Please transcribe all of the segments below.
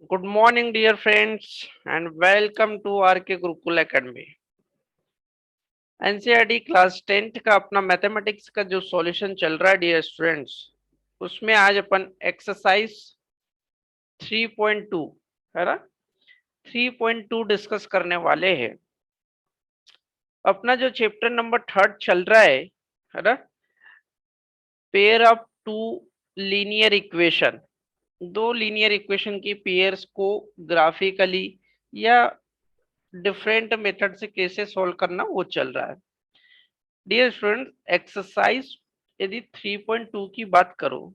Good morning, dear friends, and welcome to RK Gurukul Academy. NCERT class 10th का अपना mathematics का जो solution चल रहा है डियर स्टूडेंट्स, उसमें आज अपन एक्सरसाइज 3.2 है ना 3.2 डिस्कस करने वाले हैं। अपना जो चैप्टर नंबर 3 चल रहा है ना, pair of two linear equation, दो लीनियर इक्वेशन की पेयर्स को ग्राफिकली या डिफरेंट मेथड से कैसे सॉल्व करना वो चल रहा है। डियर स्टूडेंट, एक्सरसाइज यदि 3.2 की बात करो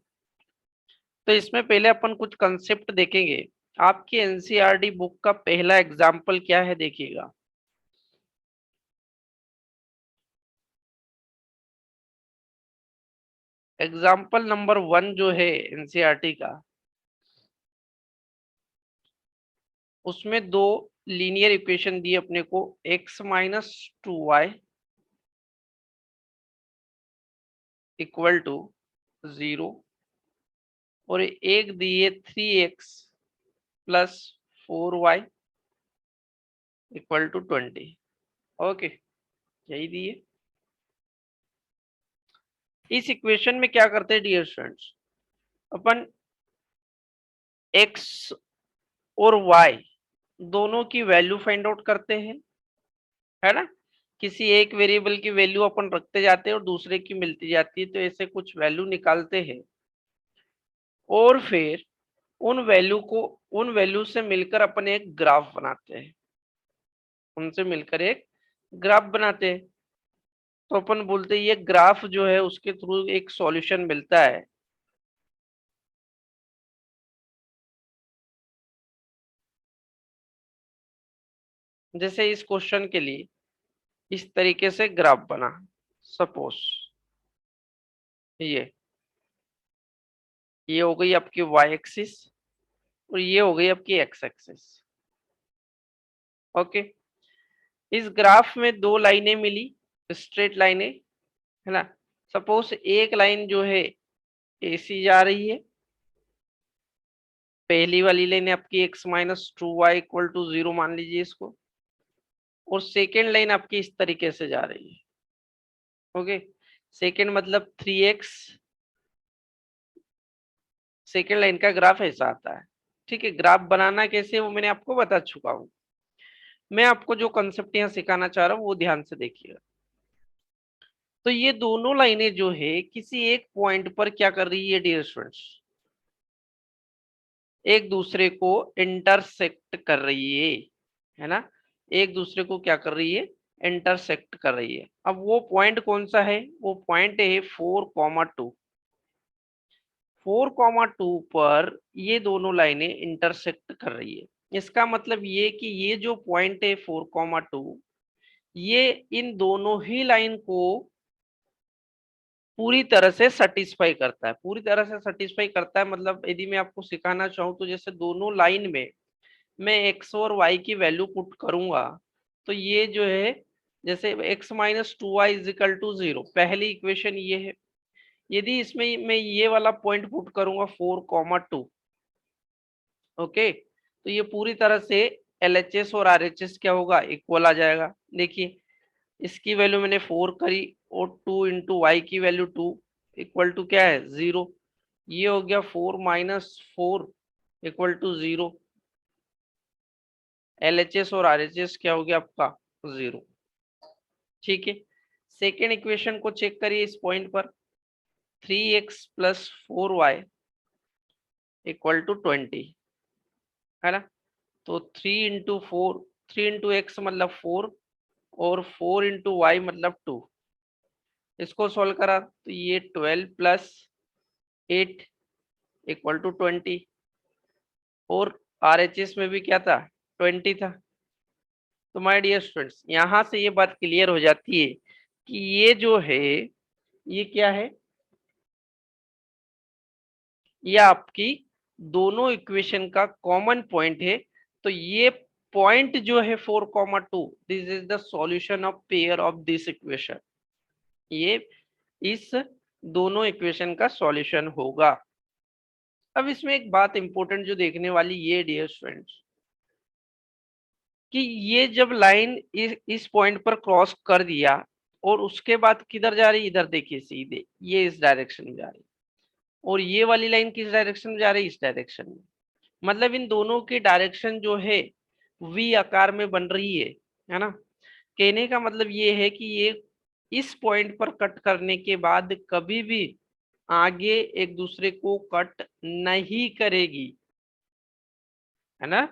तो इसमें पहले अपन कुछ कंसेप्ट देखेंगे। आपके एनसीईआरटी बुक का पहला एग्जाम्पल क्या है देखिएगा। एग्जाम्पल नंबर 1 जो है एनसीईआरटी का, उसमें दो लीनियर इक्वेशन दी अपने को, x-2y इक्वल टू 0 और एक दिए 3x plus 4y equal to 20। Okay, यही दिए। इस इक्वेशन में क्या करते हैं डियर स्टूडेंट्स, अपन x और y दोनों की वैल्यू फाइंड आउट करते हैं, है ना। किसी एक वेरिएबल की वैल्यू अपन रखते जाते हैं और दूसरे की मिलती जाती है, तो ऐसे कुछ वैल्यू निकालते हैं और फिर उन वैल्यू से मिलकर अपन एक ग्राफ बनाते हैं, उनसे मिलकर एक ग्राफ बनाते हैं। तो अपन बोलते हैं ये ग्राफ जो है उसके थ्रू एक सॉल्यूशन मिलता है। जैसे इस क्वेश्चन के लिए इस तरीके से ग्राफ बना, सपोज ये हो गई आपकी वाई एक्सिस और ये हो गई आपकी एक्स एक्सिस। ओके, इस ग्राफ में दो लाइनें मिली, स्ट्रेट लाइनें, है ना। सपोज एक लाइन जो है एसी जा रही है, पहली वाली लाइन आपकी x-2y इक्वल टू 0 मान लीजिए इसको, और सेकेंड लाइन आपकी इस तरीके से जा रही है। ओके, सेकेंड मतलब 3x, सेकेंड लाइन का ग्राफ ऐसा आता है। ठीक है, ग्राफ बनाना कैसे वो मैंने आपको बता चुका हूं। मैं आपको जो कंसेप्ट यहाँ सिखाना चाह रहा हूँ वो ध्यान से देखिएगा। तो ये दोनों लाइनें जो है किसी एक पॉइंट पर क्या कर रही है डियर स्टूडेंट्स, एक दूसरे को इंटरसेक्ट कर रही है ना। एक दूसरे को क्या कर रही है, इंटरसेक्ट कर रही है। अब वो पॉइंट कौन सा है, वो पॉइंट है 4,2। 4,2 पर ये दोनों लाइनें इंटरसेक्ट कर रही है। इसका मतलब ये कि ये जो पॉइंट है 4,2, ये इन दोनों ही लाइन को पूरी तरह से सेटिस्फाई करता है। पूरी तरह से सेटिस्फाई करता है मतलब यदि मैं आपको सिखाना चाहूँ तो जैसे दोनों लाइन में मैं x और y की वैल्यू पुट करूंगा, तो ये जो है जैसे x-2y इज इक्वल टू 0, पहली इक्वेशन ये है। यदि इसमें मैं ये वाला पॉइंट पुट करूंगा 4,2, ओके, तो ये पूरी तरह से LHS और RHS क्या होगा, इक्वल आ जाएगा। देखिए, इसकी वैल्यू मैंने 4 करी और 2 इंटू वाई की वैल्यू 2 इक्वल टू क्या है 0। ये हो गया 4-4 इक्वल टू 0। LHS और RHS क्या हो गया आपका 0। ठीक है, सेकेंड इक्वेशन को चेक करिए इस पॉइंट पर, 3x plus 4y equal to 20, है ना। तो 3 इंटू 4, 3 इंटू x मतलब 4 और 4 इंटू y मतलब 2। इसको सॉल्व करा तो ये 12 प्लस 8 इक्वल टू 20, और RHS में भी क्या था 20 था। तो माय डियर स्टूडेंट्स, यहां से ये बात क्लियर हो जाती है कि ये जो है ये क्या है, ये आपकी दोनों इक्वेशन का कॉमन पॉइंट है। तो ये पॉइंट जो है 4,2, this is the solution of pair of this equation. ये इस दोनों इक्वेशन का सॉल्यूशन होगा। अब इसमें एक बात इंपॉर्टेंट जो देखने वाली ये डियर स्टूडेंट्स, कि ये जब लाइन इस पॉइंट पर क्रॉस कर दिया और उसके बाद किधर जा रही, इधर देखिए सीधे ये इस डायरेक्शन में जा रही, और ये वाली लाइन किस डायरेक्शन में जा रही, इस डायरेक्शन में। मतलब इन दोनों की डायरेक्शन जो है वी आकार में बन रही है ना। कहने का मतलब ये है कि ये इस पॉइंट पर कट करने के बाद कभी भी आगे एक दूसरे को कट नहीं करेगी, है ना।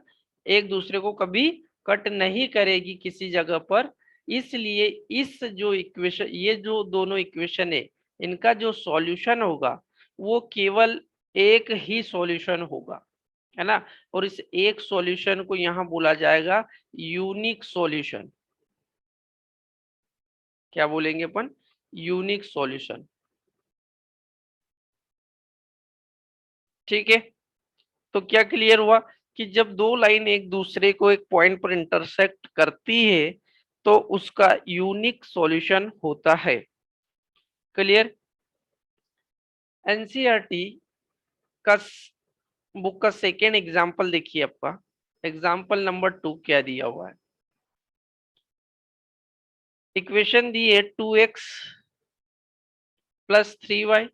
एक दूसरे को कभी कट नहीं करेगी किसी जगह पर। इसलिए इस जो इक्वेशन, ये जो दोनों इक्वेशन है, इनका जो सॉल्यूशन होगा वो केवल एक ही सॉल्यूशन होगा, है ना। और इस एक सॉल्यूशन को यहां बोला जाएगा यूनिक सॉल्यूशन। क्या बोलेंगे अपन, यूनिक सॉल्यूशन। ठीक है। तो क्या क्लियर हुआ कि जब दो लाइन एक दूसरे को एक पॉइंट पर इंटरसेक्ट करती है तो उसका यूनिक सॉल्यूशन होता है। क्लियर। एनसीईआरटी का बुक का सेकेंड एग्जाम्पल देखिए, आपका एग्जाम्पल नंबर 2 क्या दिया हुआ है। इक्वेशन दी है 2x plus 3y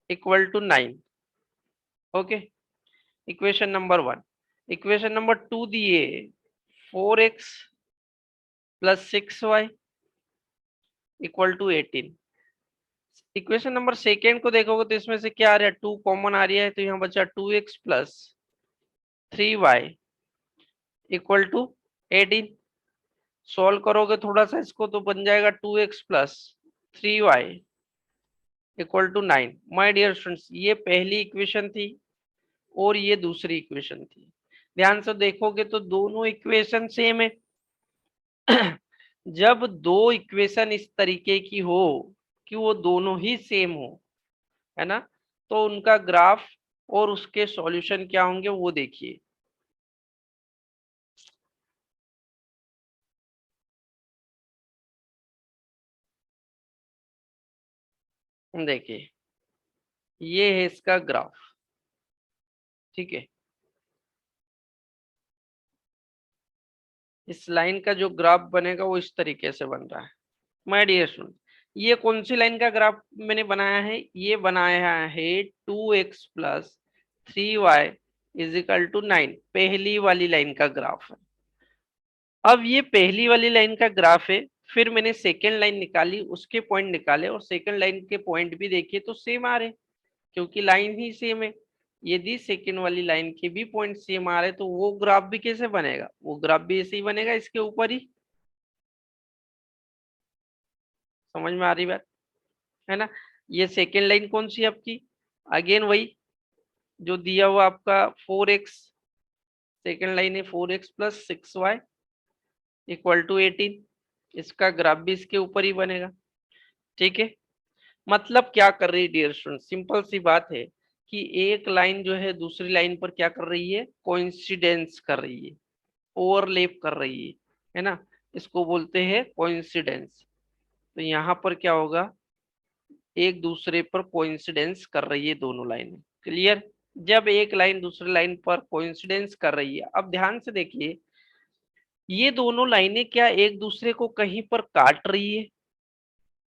equal to 9। Okay, equation number 1। Equation number 2 दिए 4x plus 6y equal to 18। Equation number second को देखोगे तो इसमें से क्या आ रहा है, 2 कॉमन आ रहा है, तो यहाँ बचा 2x plus 3y equal to 18। Solve करोगे थोड़ा सा इसको तो बन जाएगा 2x plus 3y equal to 9। My dear students, ये पहली इक्वेशन थी और ये दूसरी इक्वेशन थी। ध्यान से देखोगे तो दोनों इक्वेशन सेम है। जब दो इक्वेशन इस तरीके की हो कि वो दोनों ही सेम हो, है ना, तो उनका ग्राफ और उसके सॉल्यूशन क्या होंगे वो देखिए। देखिए ये है इसका ग्राफ। ठीक है, इस लाइन का जो ग्राफ बनेगा वो इस तरीके से बन रहा है। माय डियर स्टूडेंट, ये कौन सी लाइन का ग्राफ मैंने बनाया है, ये बनाया है 2x plus 3y is equal to 9, पहली वाली लाइन का ग्राफ है। अब ये पहली वाली लाइन का ग्राफ है, फिर मैंने सेकेंड लाइन निकाली, उसके पॉइंट निकाले और सेकेंड लाइन के पॉइंट भी देखिए तो सेम आ रहे, क्योंकि लाइन ही सेम है। यदि सेकेंड वाली लाइन के भी पॉइंट सेम आ रहे तो वो ग्राफ भी कैसे बनेगा, वो ग्राफ भी ऐसे ही बनेगा इसके ऊपर ही। समझ में आ रही बात, है ना। ये सेकेंड लाइन कौन सी है आपकी, अगेन वही जो दिया हुआ आपका 4x, सेकेंड लाइन है 4x plus 6y equal to 18। इसका ग्राफ भी इसके ऊपर ही बनेगा। ठीक है। मतलब क्या कर रही है डियर स्टूडेंट, सिंपल सी बात है कि एक लाइन जो है दूसरी लाइन पर क्या कर रही है, कोइंसिडेंस कर रही है, ओवरलैप कर रही है ना। इसको बोलते हैं कोइंसिडेंस। तो यहाँ पर क्या होगा, एक दूसरे पर कोइंसिडेंस कर रही है दोनों लाइनें। क्लियर। जब एक लाइन दूसरी लाइन पर कोइंसिडेंस कर रही है, अब ध्यान से देखिए, ये दोनों लाइनें क्या एक दूसरे को कहीं पर काट रही है,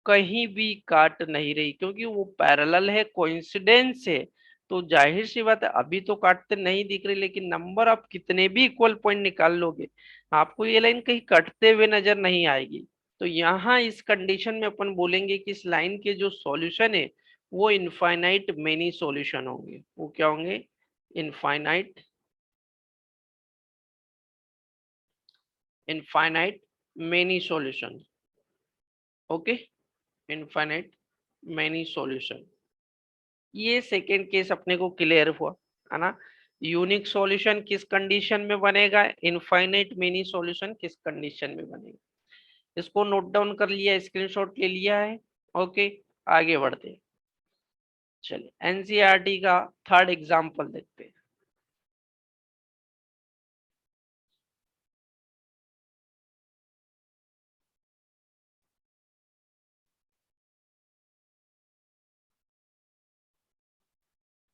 कहीं भी काट नहीं रही, क्योंकि वो पैरेलल है, कोइंसिडेंस है। तो जाहिर सी बात है अभी तो काटते नहीं दिख रही, लेकिन नंबर आप कितने भी इक्वल पॉइंट निकाल लोगे आपको ये लाइन कहीं कटते हुए नजर नहीं आएगी। तो यहाँ इस कंडीशन में अपन बोलेंगे कि इस लाइन के जो सॉल्यूशन है वो इनफाइनाइट मेनी सॉल्यूशन होंगे। वो क्या होंगे, infinite, infinite many solution. Okay, infinite many solution. ये सेकेंड केस अपने को क्लियर हुआ, है ना। यूनिक सॉल्यूशन किस कंडीशन में बनेगा, इनफाइनाइट मेनी सॉल्यूशन किस कंडीशन में बनेगा। इसको नोट डाउन कर लिया, स्क्रीनशॉट ले लिया है। ओके, आगे बढ़ते हैं। चलिए एनसीईआरटी का थर्ड एग्जांपल देखते हैं।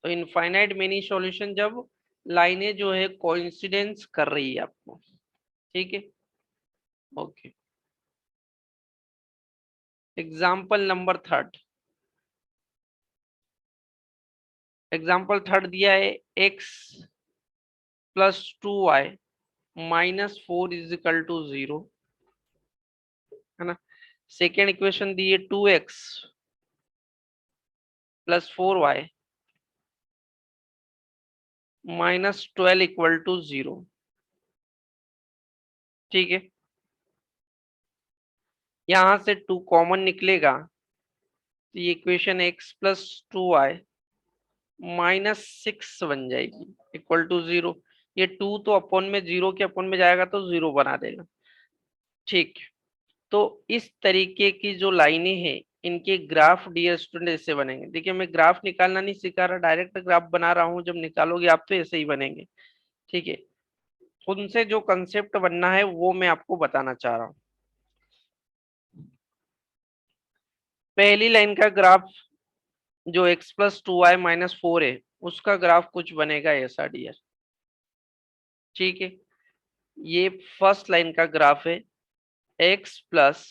तो इनफाइनाइट मेनी सॉल्यूशन जब लाइनें जो है कोइंसिडेंस कर रही है आपको, ठीक है। Okay, example number third, example third दिया है x plus 2y minus 4 is equal to 0, है ना। सेकेंड इक्वेशन दी है 2x plus 4y minus 12 equal to 0, ठीक है। यहां से 2 कॉमन निकलेगा तो ये equation x plus 2y minus 6 बन जाएगी इक्वल टू 0। ये 2 तो अपॉन में 0 के अपॉन में जाएगा तो 0 बना देगा, ठीक। तो इस तरीके की जो लाइनें हैं इनके ग्राफ डियर स्टूडेंट ऐसे बनेंगे। देखिए मैं ग्राफ निकालना नहीं सिखा रहा, डायरेक्ट ग्राफ बना रहा हूं, जब निकालोगे आप तो ऐसे ही बनेंगे, ठीक है। उनसे जो कंसेप्ट बनना है वो मैं आपको बताना चाह रहा हूँ। पहली लाइन का ग्राफ जो x प्लस 2y माइनस 4 है उसका ग्राफ कुछ बनेगा ऐसा डियर, ठीक है। ये फर्स्ट लाइन का ग्राफ है x plus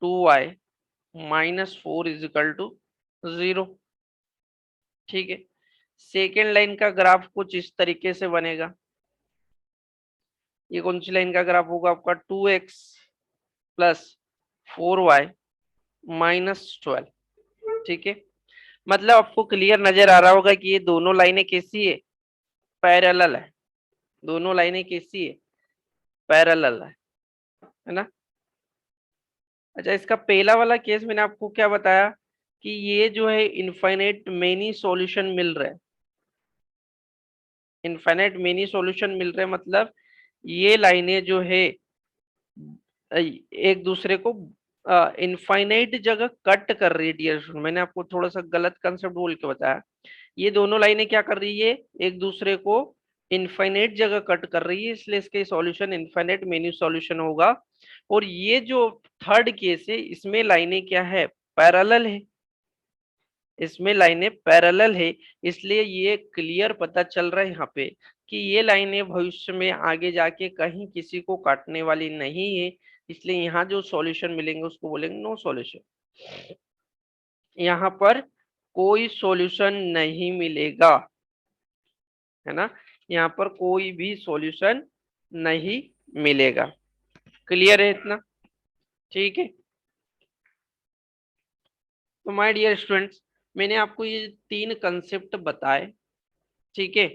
2y minus 4 is equal to 0, ठीक है। सेकेंड लाइन का ग्राफ कुछ इस तरीके से बनेगा। ये कौन सी लाइन का ग्राफ होगा आपका 2x प्लस 4y माइनस 12, ठीक है। मतलब आपको क्लियर नजर आ रहा होगा कि ये दोनों लाइनें कैसी है, पैरेलल है। दोनों लाइनें कैसी है, पैरेलल है ना। अच्छा, इसका पहला वाला केस मैंने आपको क्या बताया कि ये जो है इनफाइनाइट मेनी सॉल्यूशन मिल रहा है। इनफाइनाइट मेनी सॉल्यूशन मिल रहे हैं मतलब ये लाइनें जो है एक दूसरे को इनफाइनाइट जगह कट कर रही है डियर स्टूडेंट। मैंने आपको थोड़ा सा गलत कंसेप्ट बोल के बताया। ये दोनों लाइनें क्या कर रही है, एक दूसरे को इनफाइनाइट जगह कट कर रही है, इसलिए इसके सॉल्यूशन इनफाइनाइट मेनी सॉल्यूशन होगा। और ये जो थर्ड केस है इसमें लाइनें क्या है, पैरेलल है। इसमें लाइनें पैरेलल है, इसलिए ये क्लियर पता चल रहा है यहाँ पे कि ये लाइनें भविष्य में आगे जाके कहीं किसी को काटने वाली नहीं है। इसलिए यहाँ जो सॉल्यूशन मिलेंगे उसको बोलेंगे नो सॉल्यूशन। यहाँ पर कोई सॉल्यूशन नहीं मिलेगा, है ना। यहाँ पर कोई भी सॉल्यूशन नहीं मिलेगा। क्लियर है इतना, ठीक है। तो माय डियर स्टूडेंट्स, मैंने आपको ये तीन कंसेप्ट बताए, ठीक है।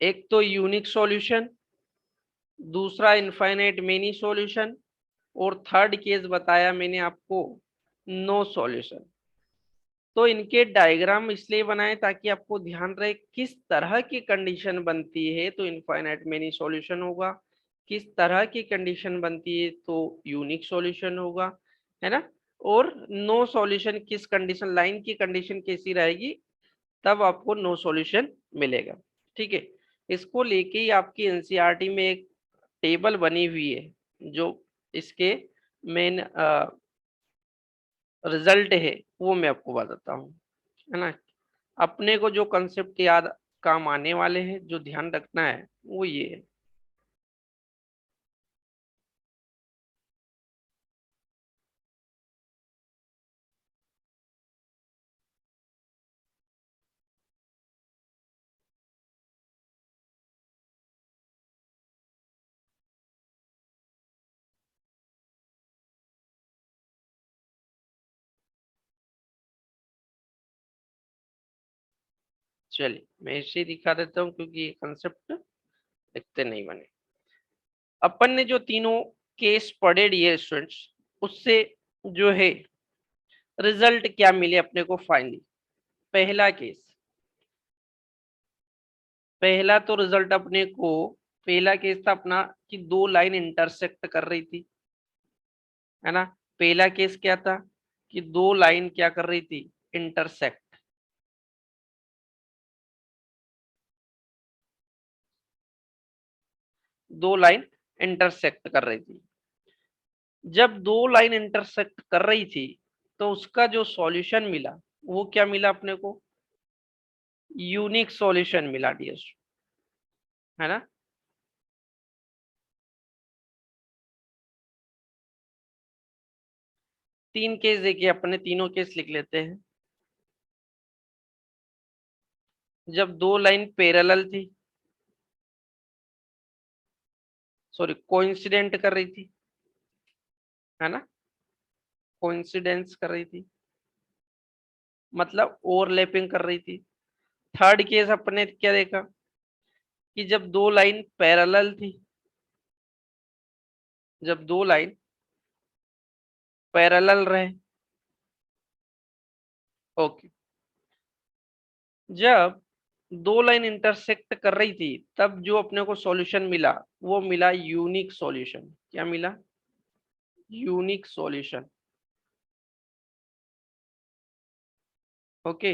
एक तो यूनिक सॉल्यूशन, दूसरा इनफाइनाइट मेनी सॉल्यूशन, और थर्ड केस बताया मैंने आपको नो सॉल्यूशन। तो इनके डायग्राम इसलिए बनाए ताकि आपको ध्यान रहे किस तरह की कंडीशन बनती है तो इनफाइनाइट मेनी सॉल्यूशन होगा, किस तरह की कंडीशन बनती है तो यूनिक सॉल्यूशन होगा, है ना। और नो सॉल्यूशन किस कंडीशन, लाइन की कंडीशन कैसी रहेगी तब आपको नो सॉल्यूशन मिलेगा, ठीक है। इसको लेके ही आपकी एनसीईआरटी में एक टेबल बनी हुई है जो इसके मेन रिजल्ट है वो मैं आपको बताता हूँ, है ना। अपने को जो कंसेप्ट याद काम आने वाले हैं, जो ध्यान रखना है वो ये है। चलिए मैं इसे ही दिखा देता हूँ क्योंकि ये कंसेप्ट लिखते नहीं बने। अपन ने जो तीनों केस पढ़े डियर स्टूडेंट्स, उससे जो है रिजल्ट क्या मिले अपने को फाइनली। पहला केस, पहला तो रिजल्ट अपने को, पहला केस था अपना कि दो लाइन इंटरसेक्ट कर रही थी, है ना। पहला केस क्या था कि दो लाइन क्या कर रही थी, इंटरसेक्ट। दो लाइन इंटरसेक्ट कर रही थी। जब दो लाइन इंटरसेक्ट कर रही थी तो उसका जो सॉल्यूशन मिला वो क्या मिला अपने को, यूनिक सॉल्यूशन मिला डियर, है ना। तीन केस देखिए, अपने तीनों केस लिख लेते हैं। जब दो लाइन पैरेलल थी, सॉरी कोइंसिडेंट कर रही थी, है ना, कोइंसिडेंस कर रही थी, मतलब ओवरलैपिंग कर रही थी। थर्ड केस अपने क्या देखा कि जब दो लाइन पैरेलल थी, जब दो लाइन पैरेलल रहे, ओके, जब दो लाइन इंटरसेक्ट कर रही थी तब जो अपने को सॉल्यूशन मिला वो मिला यूनिक सॉल्यूशन। क्या मिला, यूनिक सॉल्यूशन। ओके,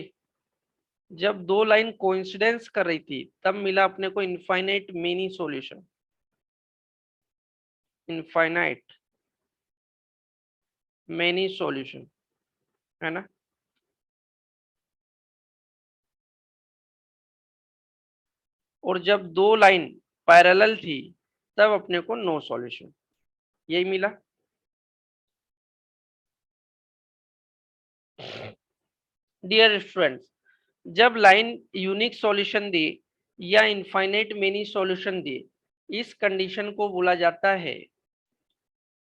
जब दो लाइन कोइंसिडेंस कर रही थी तब मिला अपने को infinite many solution, infinite many solution, है ना। और जब दो लाइन पैरेलल थी तब अपने को नो सॉल्यूशन, यही मिला। डियर स्टूडेंट्स, जब लाइन यूनिक सॉल्यूशन दे या इनफाइनाइट मेनी सॉल्यूशन दे, इस कंडीशन को बोला जाता है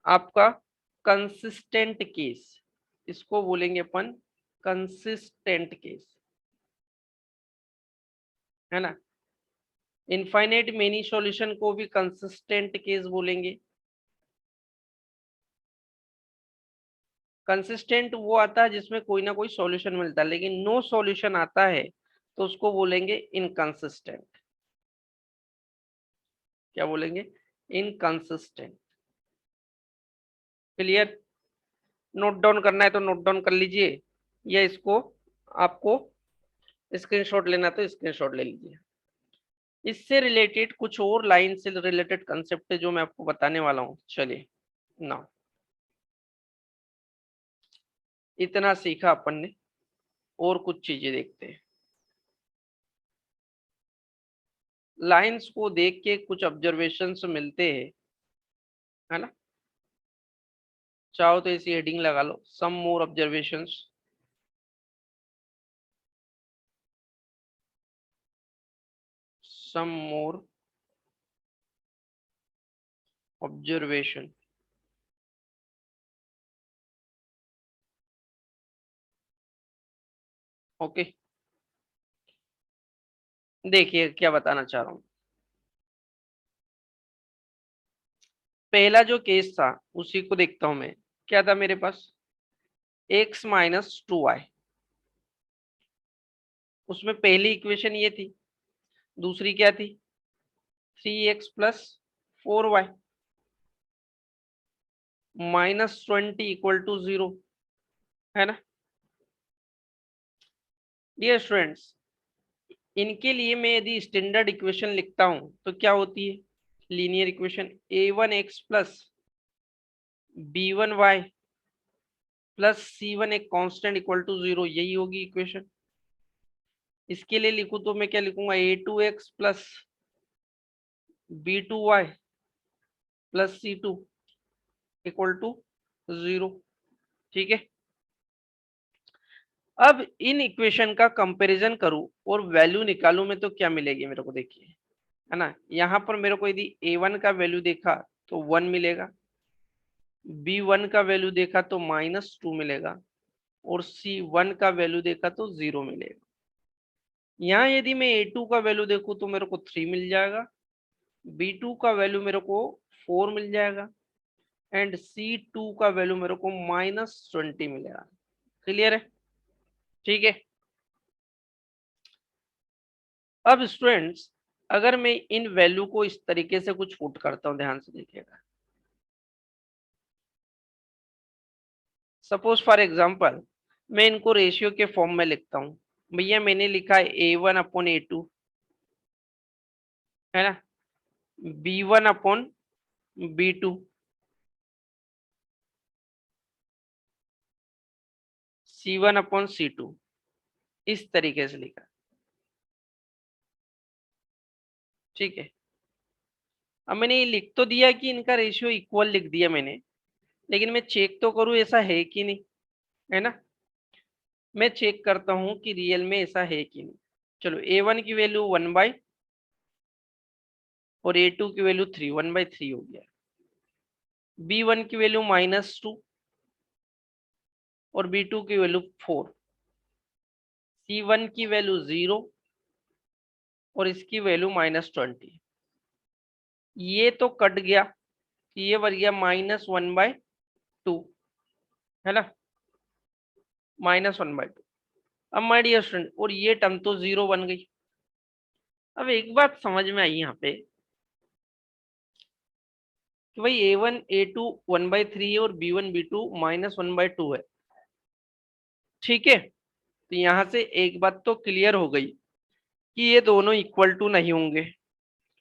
आपका कंसिस्टेंट केस। इसको बोलेंगे अपन कंसिस्टेंट केस, है ना। इनफाइनाइट मेनी सॉल्यूशन को भी कंसिस्टेंट केस बोलेंगे। कंसिस्टेंट वो आता है जिसमें कोई ना कोई सॉल्यूशन मिलता है, लेकिन नो सॉल्यूशन आता है तो उसको बोलेंगे इनकंसिस्टेंट। क्या बोलेंगे, इनकंसिस्टेंट। क्लियर। नोट डाउन करना है तो नोट डाउन कर लीजिए, या इसको आपको स्क्रीनशॉट लेना तो स्क्रीनशॉट ले लीजिए। इससे रिलेटेड कुछ और लाइन से रिलेटेड कंसेप्ट है जो मैं आपको बताने वाला हूँ। चलिए ना, इतना सीखा अपन ने, और कुछ चीजें देखते हैं। लाइंस को देख के कुछ ऑब्जर्वेशंस मिलते हैं, है ना। चाहो तो ऐसी हेडिंग लगा लो, सम मोर ऑब्जर्वेशंस, सम मोर ऑब्जर्वेशन। ओके, देखिए क्या बताना चाह रहा हूँ। पहला जो केस था उसी को देखता हूं मैं। क्या था मेरे पास, x-2y। उसमें पहली इक्वेशन ये थी, दूसरी क्या थी, 3x + 4y -20 = 0, है ना। डियर स्टूडेंट्स, इनके लिए मैं यदि स्टैंडर्ड इक्वेशन लिखता हूं तो क्या होती है, linear equation a1x + b1y +c1 एक कांस्टेंट = 0, यही होगी इक्वेशन। इसके लिए लिखूं तो मैं क्या लिखूंगा, a2x + b2y +c2 = 0। ठीक है। अब इन इक्वेशन का कंपैरिजन करूं और वैल्यू निकालूं मैं तो क्या मिलेगी मेरे को, देखिए, है ना। यहाँ पर मेरे को यदि a1 का वैल्यू देखा तो 1 मिलेगा, b1 का वैल्यू देखा तो -2 मिलेगा, और c1 का वैल्यू देखा तो 0 मिलेगा। यहाँ यदि मैं a2 का वैल्यू देखूं तो मेरे को 3 मिल जाएगा, b2 का वैल्यू मेरे को 4 मिल जाएगा, एंड c2 का वैल्यू मेरे को -20 मिलेगा। क्लियर है, ठीक है। अब स्टूडेंट्स, अगर मैं इन वैल्यू को इस तरीके से कुछ पुट करता हूं, ध्यान से देखिएगा। सपोज फॉर एग्जांपल मैं इनको रेशियो के फॉर्म में लिखता हूं। भैया मैंने लिखा है a1/a2, है ना, b1/b2, C1/C2 इस तरीके से लिखा। ठीक है, अब मैंने ये लिख तो दिया कि इनका रेशियो इक्वल लिख दिया मैंने, लेकिन मैं चेक तो करूं ऐसा है कि नहीं, है ना। मैं चेक करता हूं कि रियल में ऐसा है कि नहीं। चलो A1 की वैल्यू 1/, और A2 की वैल्यू 3, 1/3 हो गया। B1 की वैल्यू -2 और B2 की वैल्यू 4। C1 की वैल्यू 0 और इसकी वैल्यू -20। ये तो कट गया, ये बन गया -1/2, है ना, -1/2। अब माय डियर स्टूडेंट, और ये टर्म तो 0 बन गई। अब एक बात समझ में आई यहाँ पे कि भाई A1 A2 1/3 है और B1 B2 -1/2 है। ठीक है, तो यहाँ से एक बात तो क्लियर हो गई कि ये दोनों इक्वल टू नहीं होंगे,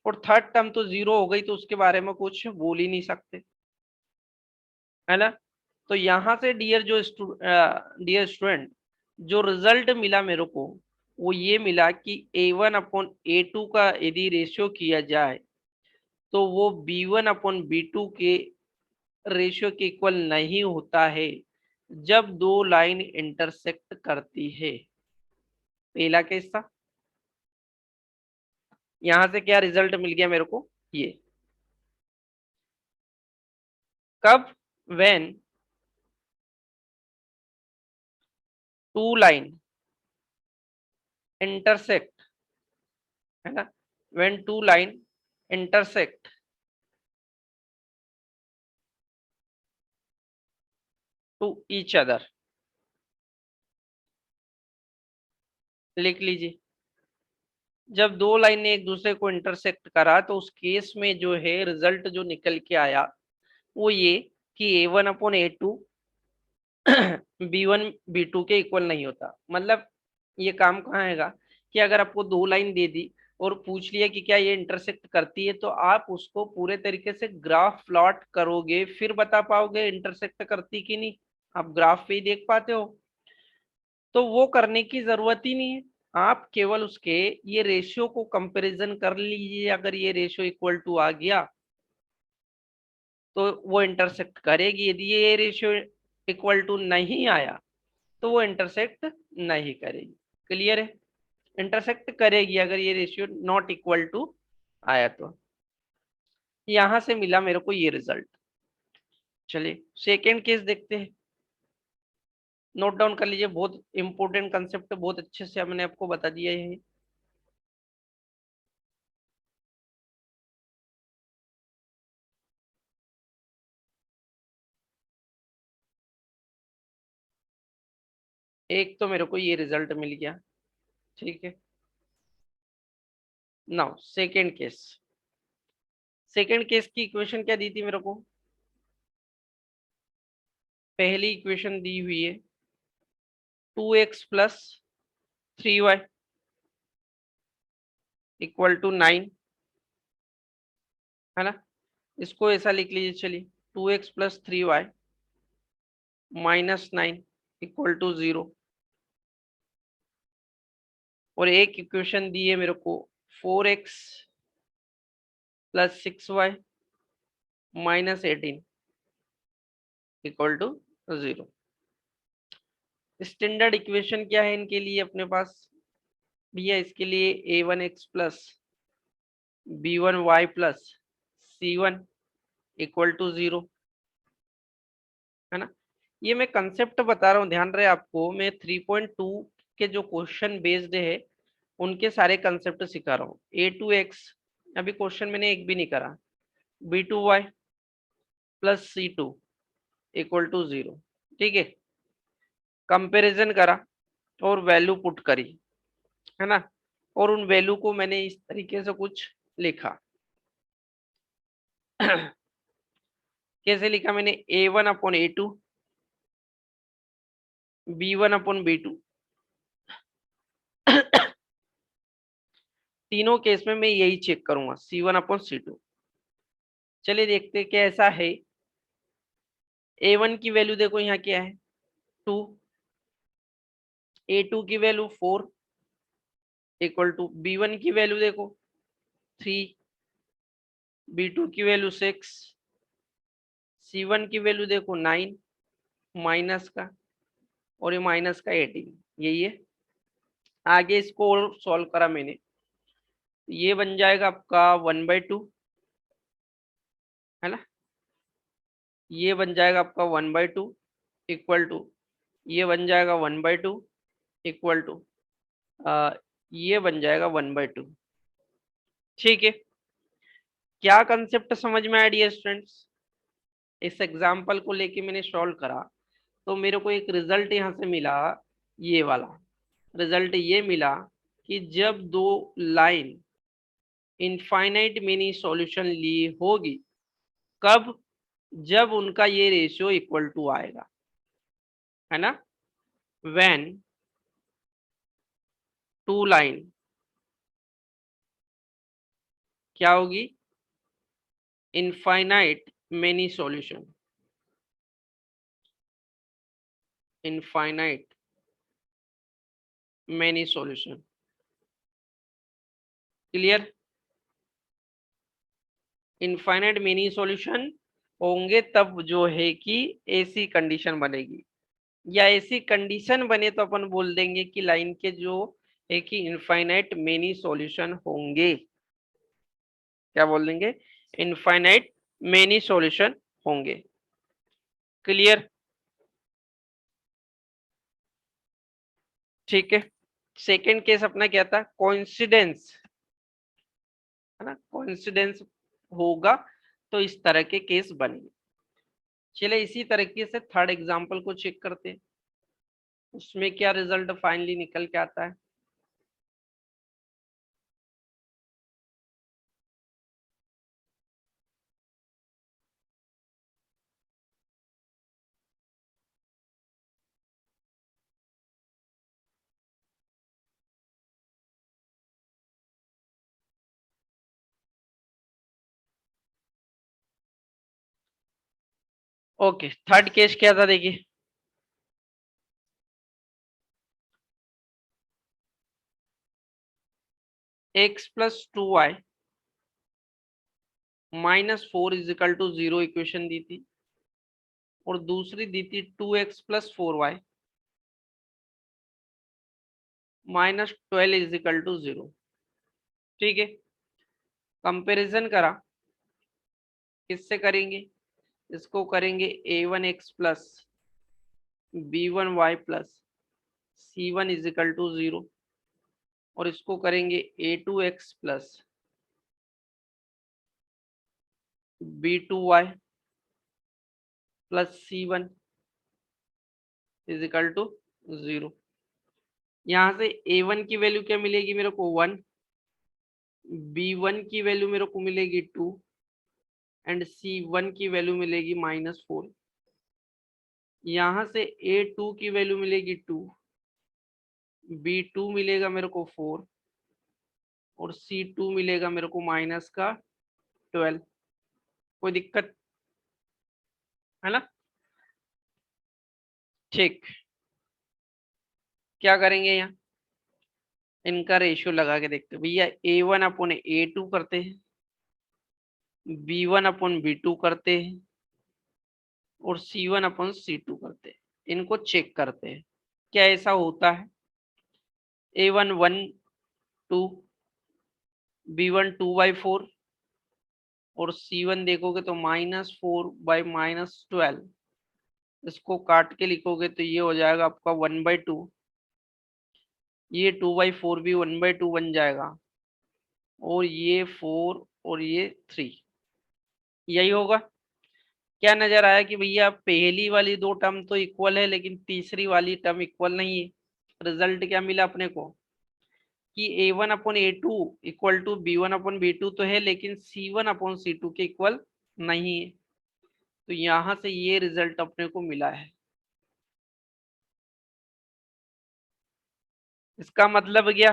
और थर्ड टर्म तो 0 हो गई, तो उसके बारे में कुछ बोल ही नहीं सकते, है ना। तो यहाँ से डियर स्टूडेंट, जो रिजल्ट मिला मेरे को वो ये मिला कि A1/A2 का यदि रेशियो किया जाए तो वो B1/B2 के रेशियो के इक्वल नहीं होता है जब दो लाइन इंटरसेक्ट करती है। पहला केस था, यहां से क्या रिजल्ट मिल गया मेरे को, ये कब, व्हेन टू लाइन इंटरसेक्ट, है ना, when two line intersect to each other. लिख लीजिए, जब दो लाइनें एक दूसरे को इंटरसेक्ट करा तो उस केस में जो है रिजल्ट जो निकल के आया वो ये कि A1/A2 B1/B2 के इक्वल नहीं होता। मतलब ये काम कहाँ आएगा कि अगर आपको दो लाइन दे दी और पूछ लिया कि क्या ये इंटरसेक्ट करती है, तो आप उसको पूरे तरीके से ग्राफ प्लॉट करोगे फिर बता पाओगे इंटरसेक्ट करती कि नहीं। आप ग्राफ पे ही देख पाते हो, तो वो करने की जरूरत ही नहीं है। आप केवल उसके ये रेशियो को कंपैरिजन कर लीजिए, अगर ये रेशियो इक्वल टू आ गया तो वो इंटरसेक्ट करेगी, यदि ये रेशियो इक्वल टू नहीं आया तो वो इंटरसेक्ट नहीं करेगी। क्लियर है, इंटरसेक्ट करेगी अगर ये रेशियो नॉट इक्वल टू आया तो। यहां से मिला मेरे को ये रिजल्ट। चलिए सेकेंड केस देखते हैं, नोट डाउन कर लीजिए, बहुत इंपॉर्टेंट कंसेप्ट, बहुत अच्छे से हमने आपको बता दिया है। एक तो मेरे को ये रिजल्ट मिल गया, ठीक है। Now second case, second case की इक्वेशन क्या दी थी मेरे को, पहली इक्वेशन दी हुई है 2x + 3y = 9, है ना। इसको ऐसा लिख लीजिए, चलिए 2x + 3y - 9 = 0। और एक इक्वेशन दी है मेरे को 4x + 6y - 18 = 0। स्टैंडर्ड इक्वेशन क्या है इनके लिए अपने पास भैया, इसके लिए a1x + b1y + c1 = 0, है ना। ये मैं कंसेप्ट बता रहा हूँ, ध्यान रहे आपको, मैं 3.2 के जो क्वेश्चन बेस्ड है उनके सारे कंसेप्ट सिखा रहा हूँ। a2x, अभी क्वेश्चन मैंने एक भी नहीं करा, b2y + c2 = 0, ठीक है। कंपैरिजन करा और वैल्यू पुट करी, है ना, और उन वैल्यू को मैंने इस तरीके से कुछ लिखा। कैसे लिखा मैंने, A1/A2 B1/B2 तीनों केस में मैं यही चेक करूंगा C1/C2। चलिए देखते हैं क्या ऐसा है। A1 की वैल्यू देखो यहाँ क्या है 2, A2 की वैल्यू 4 इक्वल टू B1 की वैल्यू देखो 3, B2 की वैल्यू 6, C1 की वैल्यू देखो 9 माइनस का, और ये माइनस का 18, यही है। आगे इसको और सॉल्व करा मैंने, ये बन जाएगा आपका 1/2, है ना। ये बन जाएगा आपका 1/2 इक्वल टू, ये बन जाएगा 1/2 इक्वल टू, ये बन जाएगा 1/2। ठीक है, क्या कंसेप्ट समझ में आया डियर स्टूडेंट्स? इस एग्जाम्पल को लेके मैंने सॉल्व करा तो मेरे को एक रिजल्ट यहाँ से मिला, ये वाला रिजल्ट ये मिला कि जब दो लाइन इनफाइनाइट मिनी सॉल्यूशन ली होगी, कब? जब उनका ये रेशियो इक्वल टू आएगा, है ना। व्हेन टू लाइन क्या होगी? Infinite many solution, infinite many solution. Clear? Infinite many solution होंगे तब जो है कि ऐसी कंडीशन बनेगी, या ऐसी कंडीशन बने तो अपन बोल देंगे कि लाइन के जो है कि इनफाइनाइट मेनी सॉल्यूशन होंगे। क्या बोल देंगे? इनफाइनाइट मेनी सॉल्यूशन होंगे। क्लियर? ठीक है, सेकेंड केस अपना क्या था? कोइंसिडेंस, है ना, कोइंसिडेंस होगा तो इस तरह के केस बनेंगे। चलिए इसी तरीके से थर्ड एग्जांपल को चेक करते हैं, उसमें क्या रिजल्ट फाइनली निकल के आता है। ओके, थर्ड केस क्या था देखिए, x plus 2y -4 equal to 0 equation दी थी, और दूसरी दी थी 2x plus 4y -12 is equal to 0। ठीक है, कंपैरिजन करा, किससे करेंगे? इसको करेंगे a1x plus b1y plus c1 is equal to 0, और इसको करेंगे a2x plus b2y plus c1 is equal to 0। यहाँ से a1 की वैल्यू क्या मिलेगी मेरे को? 1, b1 की वैल्यू मेरे को मिलेगी 2, एंड c1 की वैल्यू मिलेगी -4। यहाँ से a2 की वैल्यू मिलेगी 2, b2 मिलेगा मेरे को 4, और c2 मिलेगा मेरे को -12। कोई दिक्कत है ना? ठीक, क्या करेंगे यहाँ? इनका रेशियो लगा के देखते हैं भैया। a1 अपन a2 करते हैं, b1 अपन b2 करते हैं, और c1 अपन c2 करते हैं। इनको चेक करते हैं क्या ऐसा होता है। a1 1 2, b1 2/4, और c1 देखोगे तो -4/-12। इसको काट के लिखोगे तो ये हो जाएगा आपका 1/2, ये 2/4 भी 1/2 बन जाएगा, और ये 4 और ये 3, यही होगा। क्या नजर आया कि भैया पहली वाली दो टर्म तो इक्वल है लेकिन तीसरी वाली टर्म इक्वल नहीं है। रिजल्ट क्या मिला अपने को कि a1 upon a2 equal to b1 upon b2 तो है, लेकिन c1 अपॉन c2 के इक्वल नहीं है। तो यहां से ये रिजल्ट अपने को मिला है। इसका मतलब क्या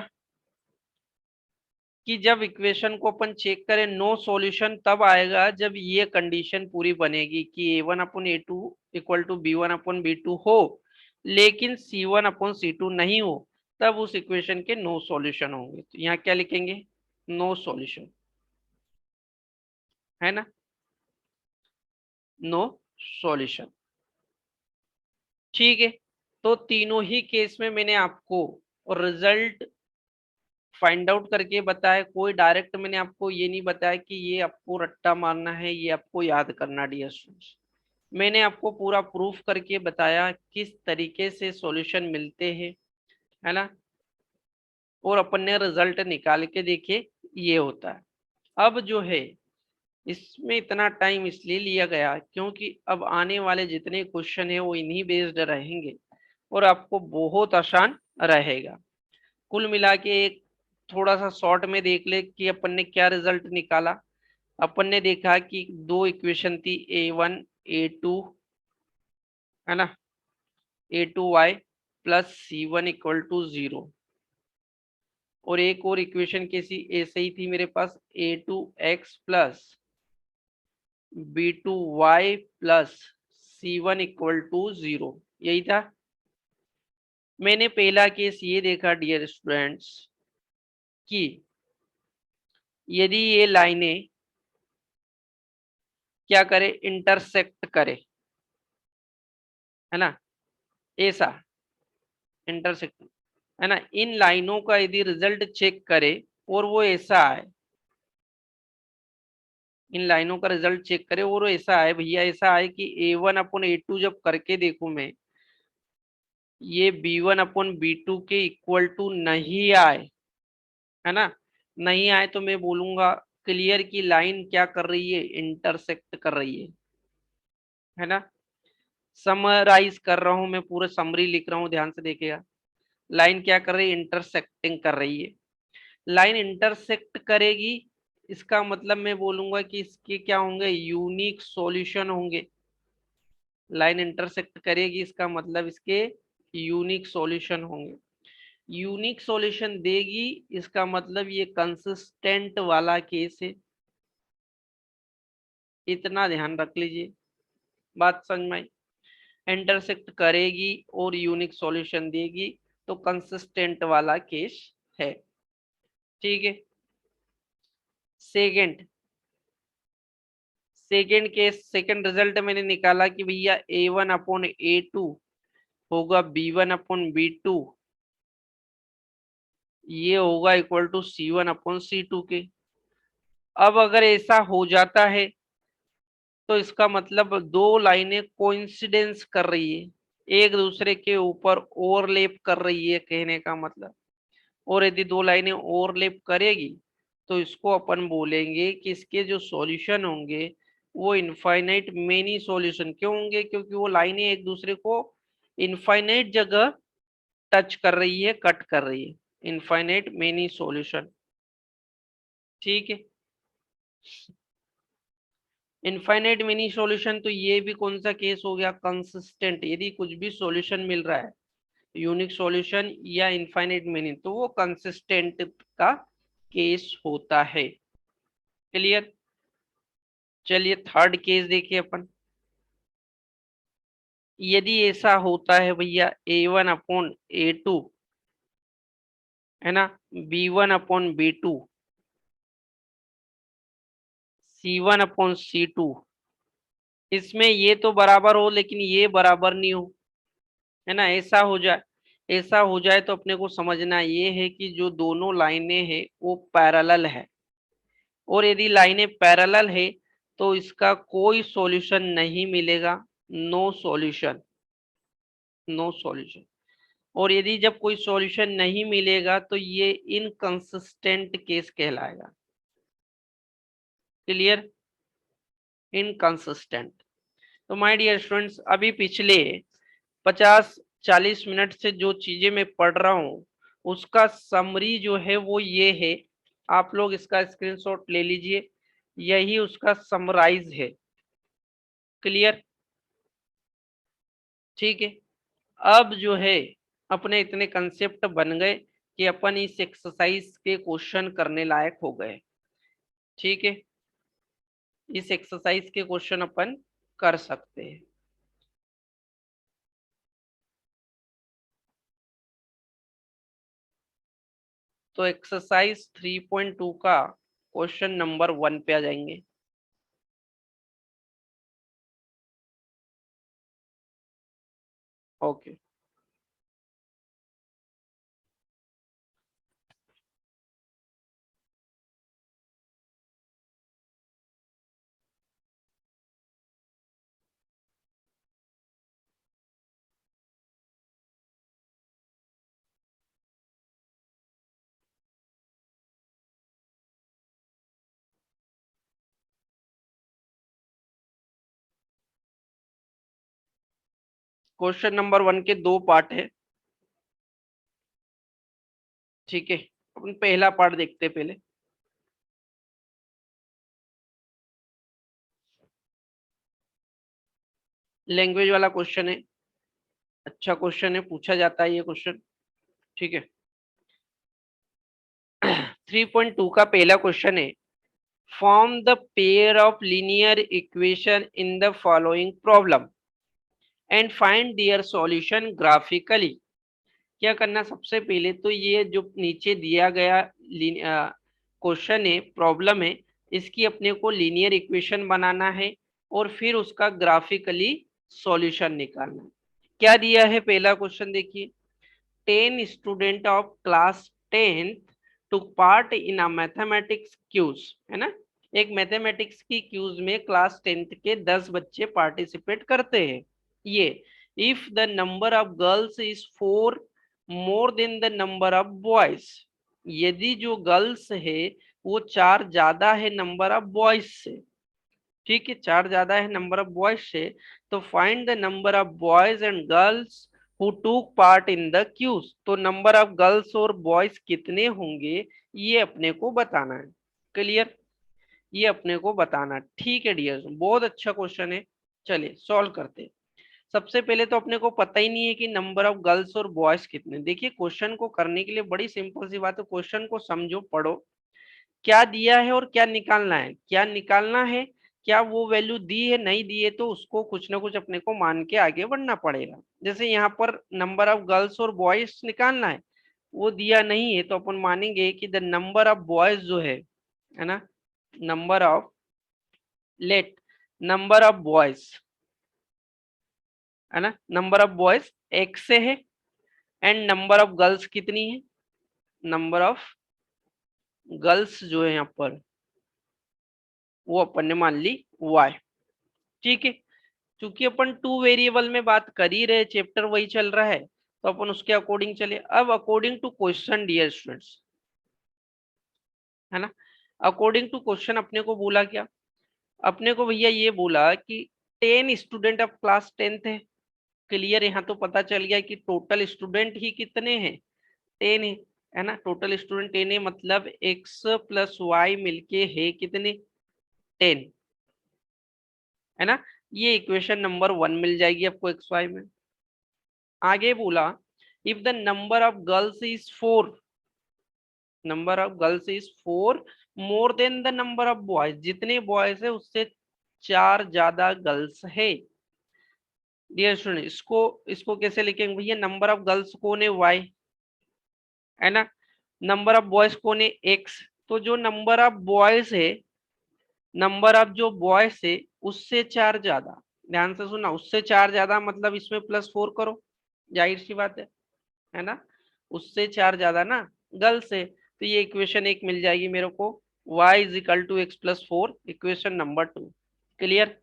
कि जब इक्वेशन को अपन चेक करें नो सॉल्यूशन तब आएगा जब ये कंडीशन पूरी बनेगी कि a1 upon a2 equal to b1 upon b2 हो, लेकिन C1/C2 नहीं हो, तब उस इक्वेशन के नो सॉल्यूशन होंगे। तो यहाँ क्या लिखेंगे, नो सॉल्यूशन, है ना, नो सॉल्यूशन। ठीक है, तो तीनों ही केस में मैंने आपको रिजल्ट फाइंड आउट करके बताया, कोई डायरेक्ट मैंने आपको ये नहीं बताया कि ये आपको रट्टा मारना है, ये आपको याद करना। डियर स्टूडेंट्स, मैंने आपको पूरा प्रूफ करके बताया किस तरीके से सॉल्यूशन मिलते हैं, है ना, और अपन ने रिजल्ट निकाल के देखे, ये होता है। अब जो है इसमें इतना टाइम इसलिए लिया गया क्योंकि अब आने वाले जितने क्वेश्चन है वो इन्हीं बेस्ड रहेंगे और आपको बहुत आसान रहेगा। कुल मिला के एक थोड़ा सा शॉर्ट में देख ले कि अपन ने क्या रिजल्ट निकाला। अपन ने देखा कि दो इक्वेशन थी, A1 A2, है ना, A2y plus C1 equal to 0, और एक और इक्वेशन कैसी ऐसे ही थी मेरे पास, A2x plus B2y plus C1 equal to 0, यही था। मैंने पहला केस ये देखा डियर स्टूडेंट्स कि यदि ये लाइनें क्या करे, इंटरसेक्ट करे, है ना, ऐसा इंटरसेक्ट, है ना, इन लाइनों का यदि रिजल्ट चेक करे और वो ऐसा आए, इन लाइनों का रिजल्ट चेक करे और वो ऐसा आए भैया, ऐसा आए कि A1/A2 जब करके देखूं मैं, ये B1/B2 के इक्वल टू नहीं आए, है ना, नहीं आए, तो मैं बोलूंगा क्लियर की लाइन क्या कर रही है, इंटरसेक्ट कर रही है ना। समराइज कर रहा हूं मैं, पूरा समरी लिख रहा हूं, ध्यान से देखिएगा। लाइन क्या कर रही है, इंटरसेक्टिंग कर रही है। लाइन इंटरसेक्ट करेगी, इसका मतलब मैं बोलूंगा कि इसके क्या होंगे, यूनिक सॉल्यूशन होंगे। लाइन इंटरसेक्ट करेगी इसका मतलब इसके यूनिक सॉल्यूशन होंगे। यूनिक सॉल्यूशन देगी इसका मतलब ये कंसिस्टेंट वाला केस है। इतना ध्यान रख लीजिए, बात समझ में आई। इंटरसेक्ट करेगी और यूनिक सॉल्यूशन देगी तो कंसिस्टेंट वाला केस है। ठीक है, second second case, second result मैंने निकाला कि भैया A1/A2 होगा B1/B2, ये होगा इक्वल टू C1/C2 के। अब अगर ऐसा हो जाता है तो इसका मतलब दो लाइनें कोइंसिडेंस कर रही है, एक दूसरे के ऊपर ओवरलैप कर रही है कहने का मतलब। और यदि दो लाइनें ओवरलैप करेगी तो इसको अपन बोलेंगे कि इसके जो सॉल्यूशन होंगे वो इनफाइनाइट मेनी सॉल्यूशन क्यों होंगे, क्योंकि वो लाइनें एक दूसरे को इनफाइनाइट जगह टच कर रही है, कट कर रही है, इनफाइनाइट मेनी सॉल्यूशन। ठीक है, इनफाइनाइट मेनी सॉल्यूशन, तो ये भी कौन सा केस हो गया, कंसिस्टेंट। यदि कुछ भी सॉल्यूशन मिल रहा है, यूनिक सॉल्यूशन या इनफाइनाइट मेनी, तो वो कंसिस्टेंट का केस होता है। क्लियर। चलिए थर्ड केस देखिए अपन। यदि ऐसा होता है भैया A1/A2, है ना, B1/B2, C1/C2, इसमें ये तो बराबर हो लेकिन ये बराबर नहीं हो, है ना, ऐसा हो जाए, ऐसा हो जाए तो अपने को समझना ये है कि जो दोनों लाइनें हैं वो पैरेलल है, और यदि लाइनें पैरेलल है तो इसका कोई सॉल्यूशन नहीं मिलेगा, नो सॉल्यूशन, नो सॉल्यूशन। और यदि जब कोई सॉल्यूशन नहीं मिलेगा तो ये इनकंसिस्टेंट केस कहलाएगा। Clear, inconsistent. तो माय डियर स्टूडेंट्स, अभी पिछले 50-40 मिनट से जो चीजें मैं पढ़ रहा हूँ उसका समरी जो है वो ये है, आप लोग इसका स्क्रीनशॉट ले लीजिए, यही उसका समराइज है। क्लियर, ठीक है। अब जो है अपने इतने कंसेप्ट बन गए कि अपन इस एक्सरसाइज के क्वेश्चन करने लायक हो गए। ठीक है, इस एक्सरसाइज के क्वेश्चन अपन कर सकते हैं। तो एक्सरसाइज 3.2 का क्वेश्चन नंबर 1 पे आ जाएंगे। ओके, क्वेश्चन नंबर 1 के 2 पार्ट है। ठीक है, अपन पहला पार्ट देखते हैं पहले। लैंग्वेज वाला क्वेश्चन है, अच्छा क्वेश्चन है, पूछा जाता है ये क्वेश्चन। ठीक है। 3.2 का पहला क्वेश्चन है, form the pair of linear equation in the following problem and find their solution graphically. क्या करना, सबसे पहले तो ये जो नीचे दिया गया क्वेश्चन है, प्रॉब्लम है, इसकी अपने को लीनियर इक्वेशन बनाना है और फिर उसका ग्राफिकली सॉल्यूशन निकालना है। क्या दिया है पहला क्वेश्चन देखिए, 10 student of class 10 took part in a mathematics quiz, है ना। एक मैथमेटिक्स की क्यूज में क्लास 10th के 10 बच्चे पार्टिसिपेट करते हैं। ये if the number of girls is 4 more than the number of boys, यदि जो गर्ल्स है वो 4 ज्यादा है नंबर ऑफ बॉयज से। ठीक है, 4 ज्यादा है नंबर ऑफ बॉयज से, तो find the number of boys and girls who टूक पार्ट इन द क्यूज। तो नंबर ऑफ गर्ल्स और बॉयज कितने होंगे ये अपने को बताना है। क्लियर, ये अपने को बताना। ठीक है डियर, बहुत अच्छा क्वेश्चन है। चलिए सॉल्व करते हैं। सबसे पहले तो अपने को पता ही नहीं है कि नंबर ऑफ गर्ल्स और बॉयज कितने। देखिए क्वेश्चन को करने के लिए बड़ी सिंपल सी बात है, क्वेश्चन को समझो, पढ़ो, क्या दिया है और क्या निकालना है। क्या निकालना है, क्या वो वैल्यू दी है, नहीं दी है तो उसको कुछ ना कुछ अपने को मान के आगे बढ़ना पड़ेगा। जैसे यहाँ पर नंबर ऑफ गर्ल्स और बॉयज निकालना है, वो दिया नहीं है तो अपन मानेंगे कि द नंबर ऑफ बॉयज जो है ना, number of, let number of boys, है ना, नंबर ऑफ बॉयज एक से है एंड नंबर ऑफ गर्ल्स कितनी है, नंबर ऑफ गर्ल्स जो है यहाँ पर वो अपन ने मान ली y। ठीक है, क्योंकि अपन 2 वेरिएबल में बात कर ही रहे, चैप्टर वही चल रहा है, तो अपन उसके अकॉर्डिंग चले। अब according to question dear students, है ना, अकॉर्डिंग टू क्वेश्चन अपने को बोला क्या, अपने को भैया ये बोला कि 10 स्टूडेंट ऑफ क्लास 10th है। क्लियर, यहाँ तो पता चल गया कि टोटल स्टूडेंट ही कितने हैं, 10 है ना। टोटल स्टूडेंट 10 है, मतलब x प्लस वाई मिलके है कितने, 10, है ना। ये इक्वेशन नंबर 1 मिल जाएगी आपको एक्स वाई में। आगे बोला, if the number of girls is 4, number of girls is 4 more than the number of boys, जितने बॉयज है उससे 4 ज्यादा गर्ल्स है। डियर स्टूडेंट, इसको इसको कैसे लिखेंगे भैया, नंबर ऑफ गर्ल्स कौन है, y, है ना, नंबर ऑफ बॉयज कौन है, x। तो जो नंबर ऑफ बॉयज है, नंबर ऑफ जो बॉयज है उससे 4 ज्यादा, ध्यान से सुना, उससे 4 ज्यादा मतलब इसमें +4 करो, जाहिर सी बात है ना। उससे 4 ज्यादा ना गर्ल्स है, तो ये इक्वेशन 1 मिल जाएगी मेरे को, y is equal to x plus 4, equation number 2। Clear,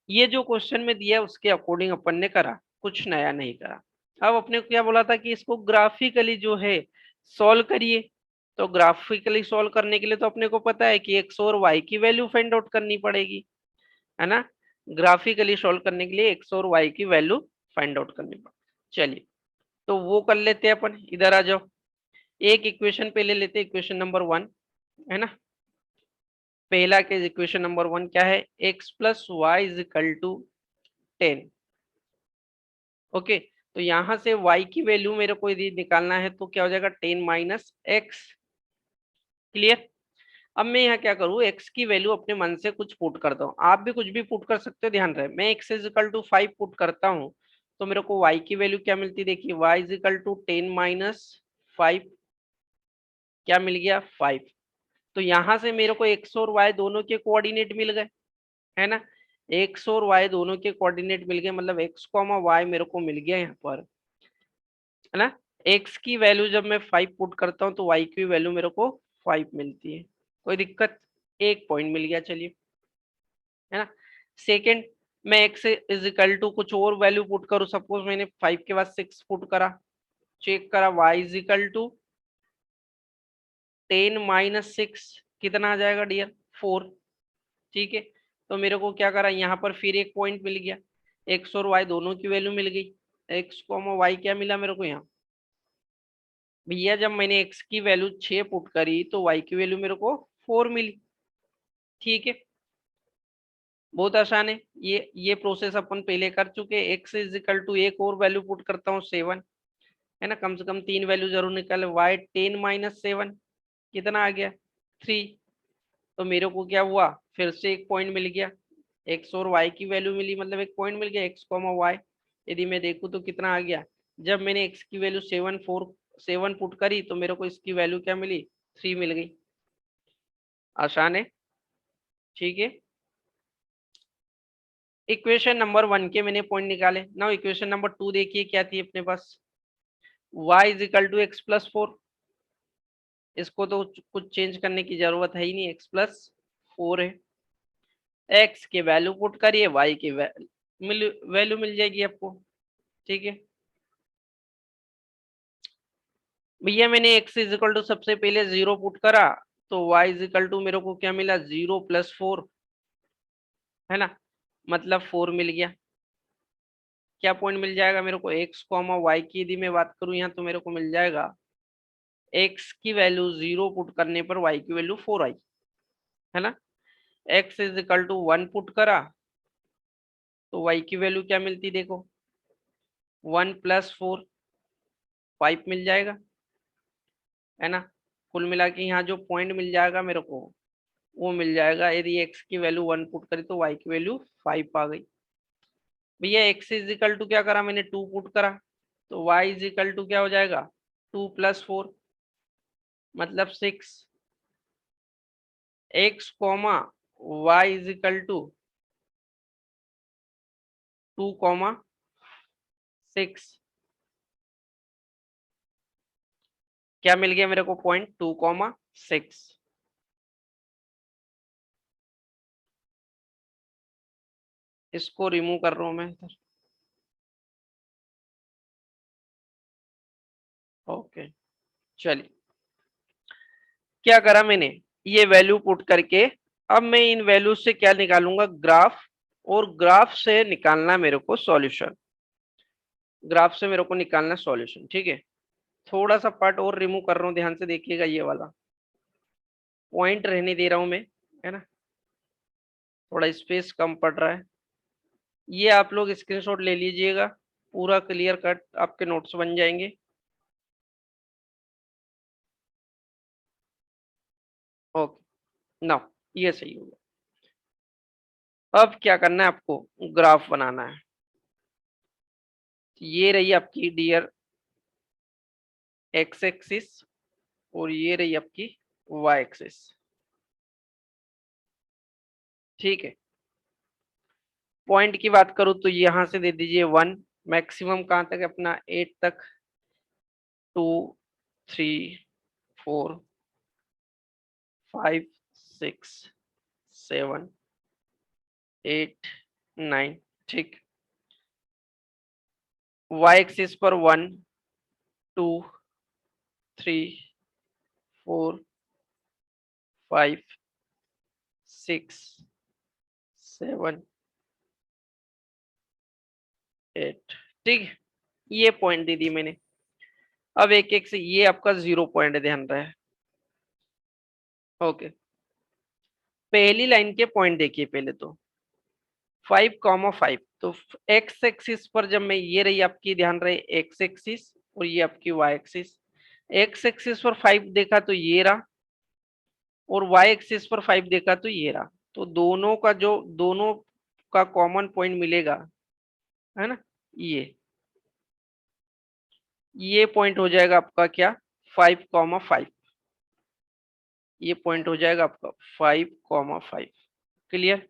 ये जो क्वेश्चन में दिया है उसके अकॉर्डिंग अपन ने करा, कुछ नया नहीं करा। अब अपने को क्या बोला था कि इसको ग्राफिकली जो है सॉल्व करिए। तो ग्राफिकली सॉल्व करने के लिए तो अपने को पता है कि एक्स और वाई की वैल्यू फाइंड आउट करनी पड़ेगी, है ना। ग्राफिकली सॉल्व करने के लिए एक्स और वाई की वैल्यू फाइंड आउट करनी पड़ेगी। चलिए तो वो कर लेते हैं अपन, इधर आ जाओ। एक इक्वेशन पे ले लेते हैं, इक्वेशन नंबर 1, है ना। पहला के इक्वेशन नंबर 1 क्या है, x plus y is equal to 10। Okay, तो यहां से y की वैल्यू मेरे को यदि निकालना है तो क्या हो जाएगा, 10 माइनस एक्स। क्लियर, अब मैं यहाँ क्या करूँ, x की वैल्यू अपने मन से कुछ पुट करता हूँ, आप भी कुछ भी पुट कर सकते हो, ध्यान रहे। मैं x is equal to 5 put करता हूँ तो मेरे को y की वैल्यू क्या मिलती है, देखिए y is equal to 10 minus 5। क्या मिल गया 5। तो यहां से मेरे को एक्स और वाई दोनों के कोऑर्डिनेट मिल गए, है ना। एक्स और वाई दोनों के कोऑर्डिनेट मिल गए, मतलब एक्स कॉमा वाई मेरे को मिल गया यहाँ पर, है ना। एक्स की वैल्यू जब मैं 5 पुट करता हूँ तो वाई की वैल्यू मेरे को 5 मिलती है। कोई दिक्कत, एक पॉइंट मिल गया, चलिए, है ना। सेकेंड, मैं एक्स इज इक्वल टू कुछ और वैल्यू पुट करूँ, सपोज मैंने 5 के बाद 6 पुट करा, चेक करा, y is equal to 10 minus 6 कितना आ जाएगा डियर, 4। ठीक है, तो मेरे को क्या करा, यहाँ पर फिर एक पॉइंट मिल गया, एक्स और वाई दोनों की वैल्यू मिल गई। एक्स कॉमा वाई क्या मिला मेरे को यहाँ, भैया जब मैंने एक्स की वैल्यू 6 पुट करी तो वाई की वैल्यू मेरे को 4 मिली। ठीक है, बहुत आसान है, ये प्रोसेस अपन पहले कर चुके। एक्स इज इक्वल टू एक और वैल्यू पुट करता हूँ 7, है ना, कम से कम 3 वैल्यू जरूर निकाले। वाई 10 माइनस 7 कितना आ गया, 3। तो मेरे को क्या हुआ, फिर से एक पॉइंट मिल गया, एक्स और वाई की वैल्यू मिली, मतलब एक पॉइंट मिल गया एक्स कॉमा वाई। यदि मैं देखूँ तो कितना आ गया, जब मैंने एक्स की वैल्यू 7 पुट करी तो मेरे को इसकी वैल्यू क्या मिली, 3 मिल गई। आसान है, ठीक है। इक्वेशन नंबर 1 के मैंने पॉइंट निकाले। नाउ इक्वेशन नंबर 2 देखिए क्या थी अपने पास, y is equal to x plus 4। इसको तो कुछ चेंज करने की जरूरत है ही नहीं, एक्स प्लस 4 है। एक्स के वैल्यू पुट करिए, वाई की वैल्यू मिल जाएगी आपको। ठीक है भैया, मैंने एक्स इज इक्वल टू सबसे पहले 0 पुट करा, तो वाई इज इक्वल टू मेरे को क्या मिला, 0 प्लस 4, है ना, मतलब 4 मिल गया। क्या पॉइंट मिल जाएगा मेरे को, एक्स कॉमा वाई की यदि मैं बात करूं यहाँ, तो मेरे को मिल जाएगा एक्स की वैल्यू 0 पुट करने पर वाई की वैल्यू 4 आई, है ना। X is equal to 1 put करा तो वाई की वैल्यू क्या मिलती, देखो 1 प्लस 4, 5 मिल जाएगा, है ना। कुल मिला के यहाँ जो पॉइंट मिल जाएगा मेरे को, वो मिल जाएगा, यदि एक्स की वैल्यू 1 पुट करी तो वाई की वैल्यू 5 आ गई। भैया एक्स इज इक्वल टू क्या करा मैंने, 2 पुट करा, तो वाई इज इक्वल टू क्या हो जाएगा, 2 प्लस 4, मतलब 6। X comma y is equal to 2 comma 6, क्या मिल गया मेरे को पॉइंट, 2 कॉमा 6। इसको रिमूव कर रहा हूं मैं इधर, ओके। चलिए, क्या करा मैंने, ये वैल्यू पुट करके अब मैं इन वैल्यू से क्या निकालूंगा, ग्राफ, और ग्राफ से निकालना मेरे को सॉल्यूशन, ग्राफ से मेरे को निकालना सॉल्यूशन। ठीक है, थोड़ा सा पार्ट और रिमूव कर रहा हूँ, ध्यान से देखिएगा, ये वाला पॉइंट रहने दे रहा हूं मैं, है ना, थोड़ा स्पेस कम पड़ रहा है। ये आप लोग स्क्रीनशॉट ले लीजिएगा, पूरा क्लियर कट आपके नोट्स बन जाएंगे। ओके, नाउ ये सही हो गया। अब क्या करना है आपको, ग्राफ बनाना है। ये रही आपकी डियर एक्स एक्सिस, और ये रही आपकी वाई एक्सिस। ठीक है, पॉइंट की बात करूं तो यहां से दे दीजिए 1, मैक्सिमम कहां तक है अपना, 8 तक, 2, 3, 4, 5, 6, 7, 8, 9। ठीक, वाई एक्सिस पर 1, 2, 3, 4, 5, 6, 7, 8। ठीक है, ये पॉइंट दे दी मैंने। अब एक एक से, ये आपका 0 पॉइंट ध्यान रहे, ओके। पहली लाइन के पॉइंट देखिए पहले तो, 5,5, तो एक्स एक्सिस पर जब मैं, ये रही आपकी ध्यान रहे एक्स एक्सिस, और ये आपकी वाई एक्सिस। एक्स एक्सिस पर 5 देखा तो ये रहा, और वाई एक्सिस पर 5 देखा तो ये रहा। तो दोनों का कॉमन पॉइंट मिलेगा, है ना, ये पॉइंट हो जाएगा आपका क्या, 5,5। ये पॉइंट हो जाएगा आपका 5,5। Clear.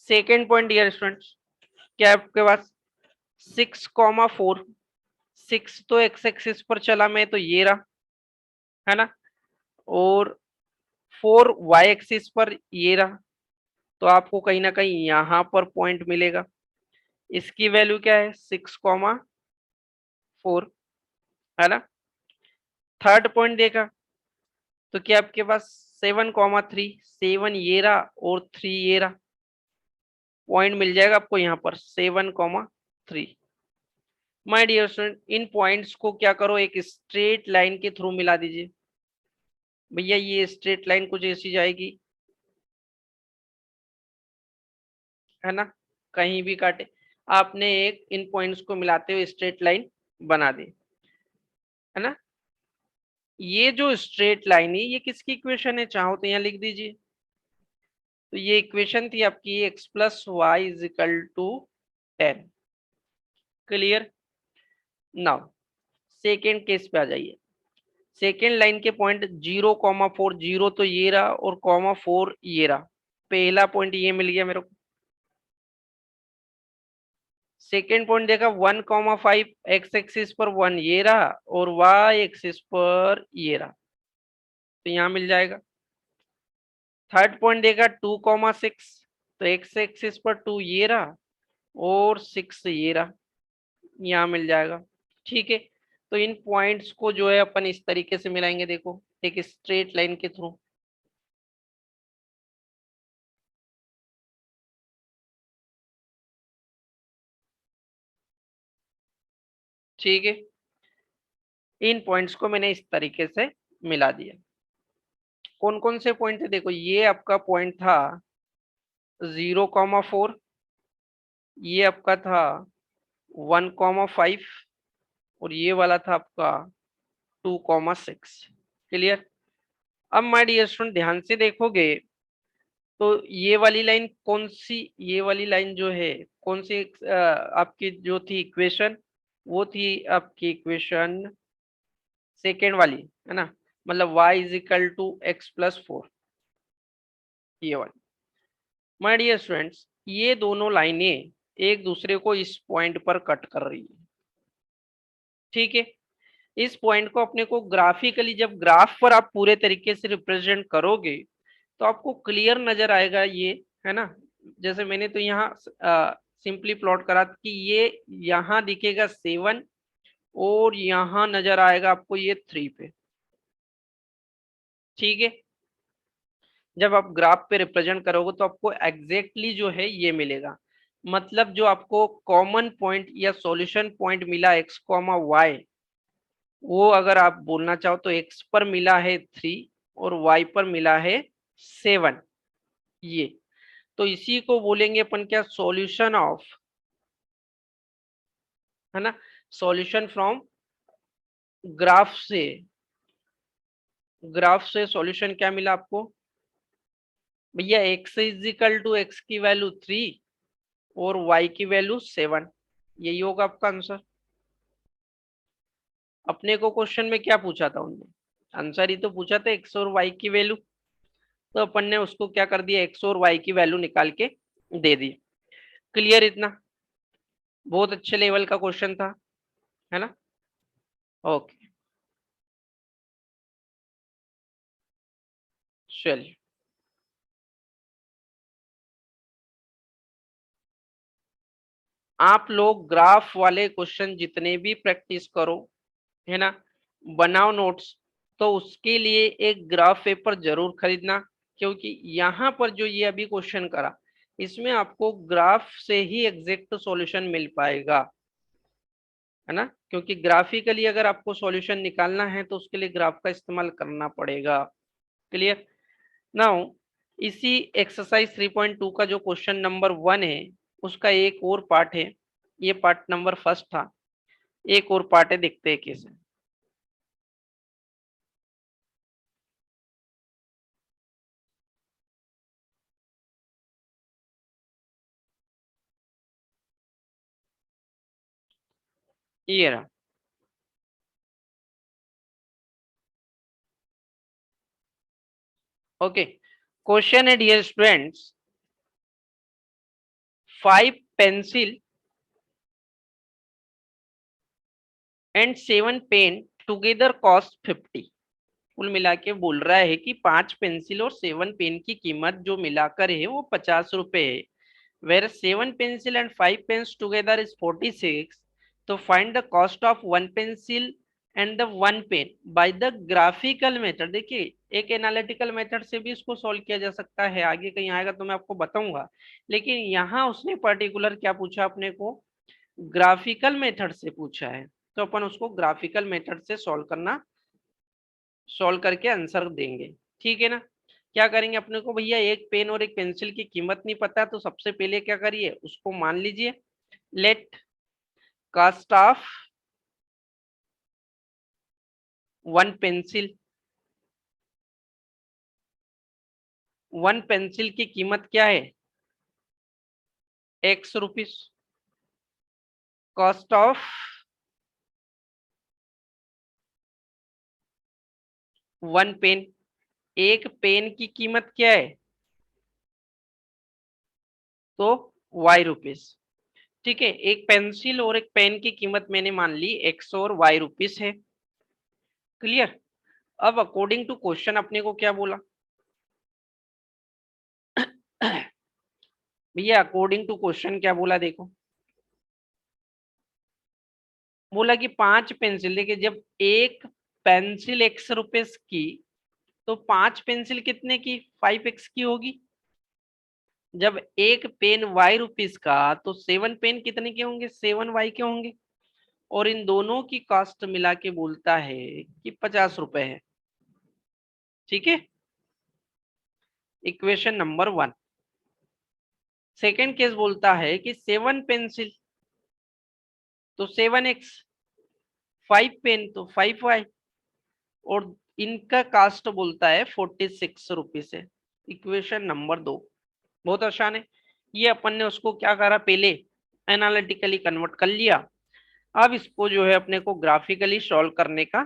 Second point dear students, क्या है आपके पास 6,4। 6 तो एक्स एक्सिस पर चला मैं, तो ये रहा, है ना। और 4 वाई एक्सिस पर ये रहा, तो आपको कहीं ना कहीं यहां पर पॉइंट मिलेगा। इसकी वैल्यू क्या है 6,4, है ना। थर्ड पॉइंट देखा तो क्या आपके पास 7,3, 7 ये रहा और 3 ये रहा, पॉइंट मिल जाएगा आपको यहाँ पर 7,3। माय डियर स्टूडेंट, इन पॉइंट्स को क्या करो, एक स्ट्रेट लाइन के थ्रू मिला दीजिए। भैया ये स्ट्रेट लाइन कुछ ऐसी जाएगी, है ना, कहीं भी काटे, आपने एक इन पॉइंट्स को मिलाते हुए स्ट्रेट लाइन बना दी, है ना। ये जो स्ट्रेट लाइन है ये किसकी इक्वेशन है, चाहो तो यहाँ लिख दीजिए। तो ये इक्वेशन थी आपकी x plus y is equal to 10। Clear. Now second case पे आ जाइए। सेकेंड लाइन के पॉइंट 0,4, 0 तो ये रहा और ,4 ये रहा, पहला पॉइंट ये मिल गया मेरे को। सेकेंड पॉइंट देखा 1,5, एक्स एक्सिस पर 1 ये रहा और वाई एक्सिस पर ये रहा, तो यहाँ मिल जाएगा। थर्ड पॉइंट देखा 2,6, तो एक्स एक्सिस पर 2 ये रहा और 6 ये रहा, यहाँ मिल जाएगा। ठीक है। तो इन पॉइंट्स को जो है अपन इस तरीके से मिलाएंगे, देखो एक स्ट्रेट लाइन के थ्रू। ठीक है, इन पॉइंट्स को मैंने इस तरीके से मिला दिया। कौन कौन से पॉइंट थे, देखो ये आपका पॉइंट था 0,4, ये आपका था 1,5 और ये वाला था आपका 2,6। क्लियर। अब माय डियर स्टूडेंट ध्यान से देखोगे तो ये वाली लाइन कौन सी, ये वाली लाइन जो है कौन सी, आपकी जो थी इक्वेशन, वो थी आपकी इक्वेशन सेकेंड वाली, है ना, मतलब y is equal to x plus 4, ये वाली। माय डियर स्टूडेंट्स ये दोनों लाइनें एक दूसरे को इस पॉइंट पर कट कर रही है। ठीक है। इस पॉइंट को अपने को ग्राफिकली जब ग्राफ पर आप पूरे तरीके से रिप्रेजेंट करोगे तो आपको क्लियर नजर आएगा ये, है ना। जैसे मैंने तो यहाँ सिंपली प्लॉट करा कि ये यहाँ दिखेगा 7 और यहाँ नजर आएगा आपको ये 3 पे। ठीक है। जब आप ग्राफ पे रिप्रेजेंट करोगे तो आपको एग्जैक्टली जो है ये मिलेगा, मतलब जो आपको कॉमन पॉइंट या सॉल्यूशन पॉइंट मिला एक्स कॉमा वाई, वो अगर आप बोलना चाहो तो एक्स पर मिला है 3 और वाई पर मिला है 7, ये तो इसी को बोलेंगे अपन क्या, सॉल्यूशन ऑफ, है ना, सॉल्यूशन फ्रॉम ग्राफ से। ग्राफ से सॉल्यूशन क्या मिला आपको भैया, x is equal to x की वैल्यू 3 और वाई की वैल्यू 7, यही होगा आपका आंसर। अपने को क्वेश्चन में क्या पूछा था उनने, आंसर ही तो पूछा था एक्स और वाई की वैल्यू, तो अपन ने उसको क्या कर दिया, एक्स और वाई की वैल्यू निकाल के दे दी। क्लियर इतना, बहुत अच्छे लेवल का क्वेश्चन था, है ना। ओके चलिए, आप लोग ग्राफ वाले क्वेश्चन जितने भी प्रैक्टिस करो, है ना, बनाओ नोट्स, तो उसके लिए एक ग्राफ पेपर जरूर खरीदना, क्योंकि यहाँ पर जो ये अभी क्वेश्चन करा इसमें आपको ग्राफ से ही एग्जैक्ट सॉल्यूशन मिल पाएगा, है ना, क्योंकि ग्राफिकली अगर आपको सॉल्यूशन निकालना है तो उसके लिए ग्राफ का इस्तेमाल करना पड़ेगा। क्लियर। नाउ इसी एक्सरसाइज 3.2 का जो क्वेश्चन नंबर 1 है उसका एक और पार्ट है, ये पार्ट नंबर फर्स्ट था, एक और पार्ट है, देखते हैं कैसे। ये रहा, ओके, क्वेश्चन है dear students, 5 pencil and 7 pen together cost 50। कुल मिला के बोल रहा है कि 5 पेंसिल और 7 पेन की कीमत जो मिलाकर है वो 50 रुपए है। Where 7 pencil and 5 pens together is 46। तो find the cost of 1 pencil and the 1 pen by the graphical method. देखिए, एक एनालिटिकल मेथड से भी इसको सॉल्व किया जा सकता है, आगे कहीं आएगा तो मैं आपको बताऊंगा। लेकिन यहाँ उसने पर्टिकुलर क्या पूछा अपने को, ग्राफिकल मेथड से पूछा है, तो अपन उसको ग्राफिकल मेथड से सॉल्व करके आंसर देंगे। ठीक है ना। क्या करेंगे, अपने को भैया एक पेन और एक पेंसिल की कीमत नहीं पता, तो सबसे पहले क्या करिए, उसको मान लीजिए let cost of 1 pencil, 1 pencil की कीमत क्या है, x rupees. Cost of 1 pen, एक पेन की कीमत क्या है, तो वाई रुपीस। ठीक है, एक पेंसिल और एक पेन की कीमत मैंने मान ली एक्स और वाई रुपीस है। क्लियर। अब अकॉर्डिंग टू क्वेश्चन अपने को क्या बोला भैया, अकॉर्डिंग टू क्वेश्चन क्या बोला, देखो बोला कि 5 पेंसिल, देखिए जब एक पेंसिल एक्स रुपीस की, तो 5 पेंसिल कितने की, 5x की होगी। जब एक पेन वाई रुपीस का, तो 7 पेन कितने के होंगे, 7y के होंगे। और इन दोनों की कॉस्ट मिला के बोलता है कि 50 रुपए है। ठीक है, इक्वेशन नंबर 1। सेकेंड केस बोलता है कि 7 पेंसिल तो 7x, 5 पेन तो 5y, और इनका कास्ट बोलता है 46 रुपीस है। Equation number 2। बहुत आसान है। ये अपन ने उसको क्या करा, पहले एनालिटिकली कन्वर्ट कर लिया। अब इसको जो है अपने को ग्राफिकली सॉल्व करने का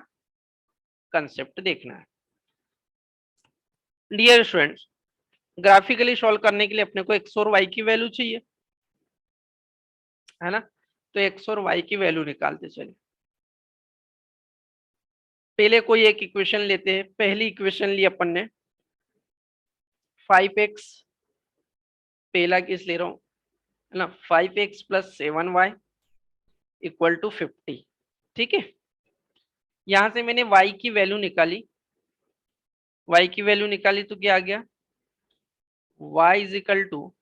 कंसेप्ट देखना है। डियर स्टूडेंट्स, ग्राफिकली सॉल्व करने के लिए अपने को एक्स और वाई की वैल्यू चाहिए, है ना। तो एक्स और वाई की वैल्यू निकालते चले। पहले कोई एक इक्वेशन लेते हैं। पहली इक्वेशन ली अपन ने 5x, पहला केस ले रहा हूं, है ना, 5x plus 7y equal to 50। ठीक है, यहां से मैंने y की वैल्यू निकाली, y की वैल्यू निकाली तो क्या आ गया, y इज इक्वल टू,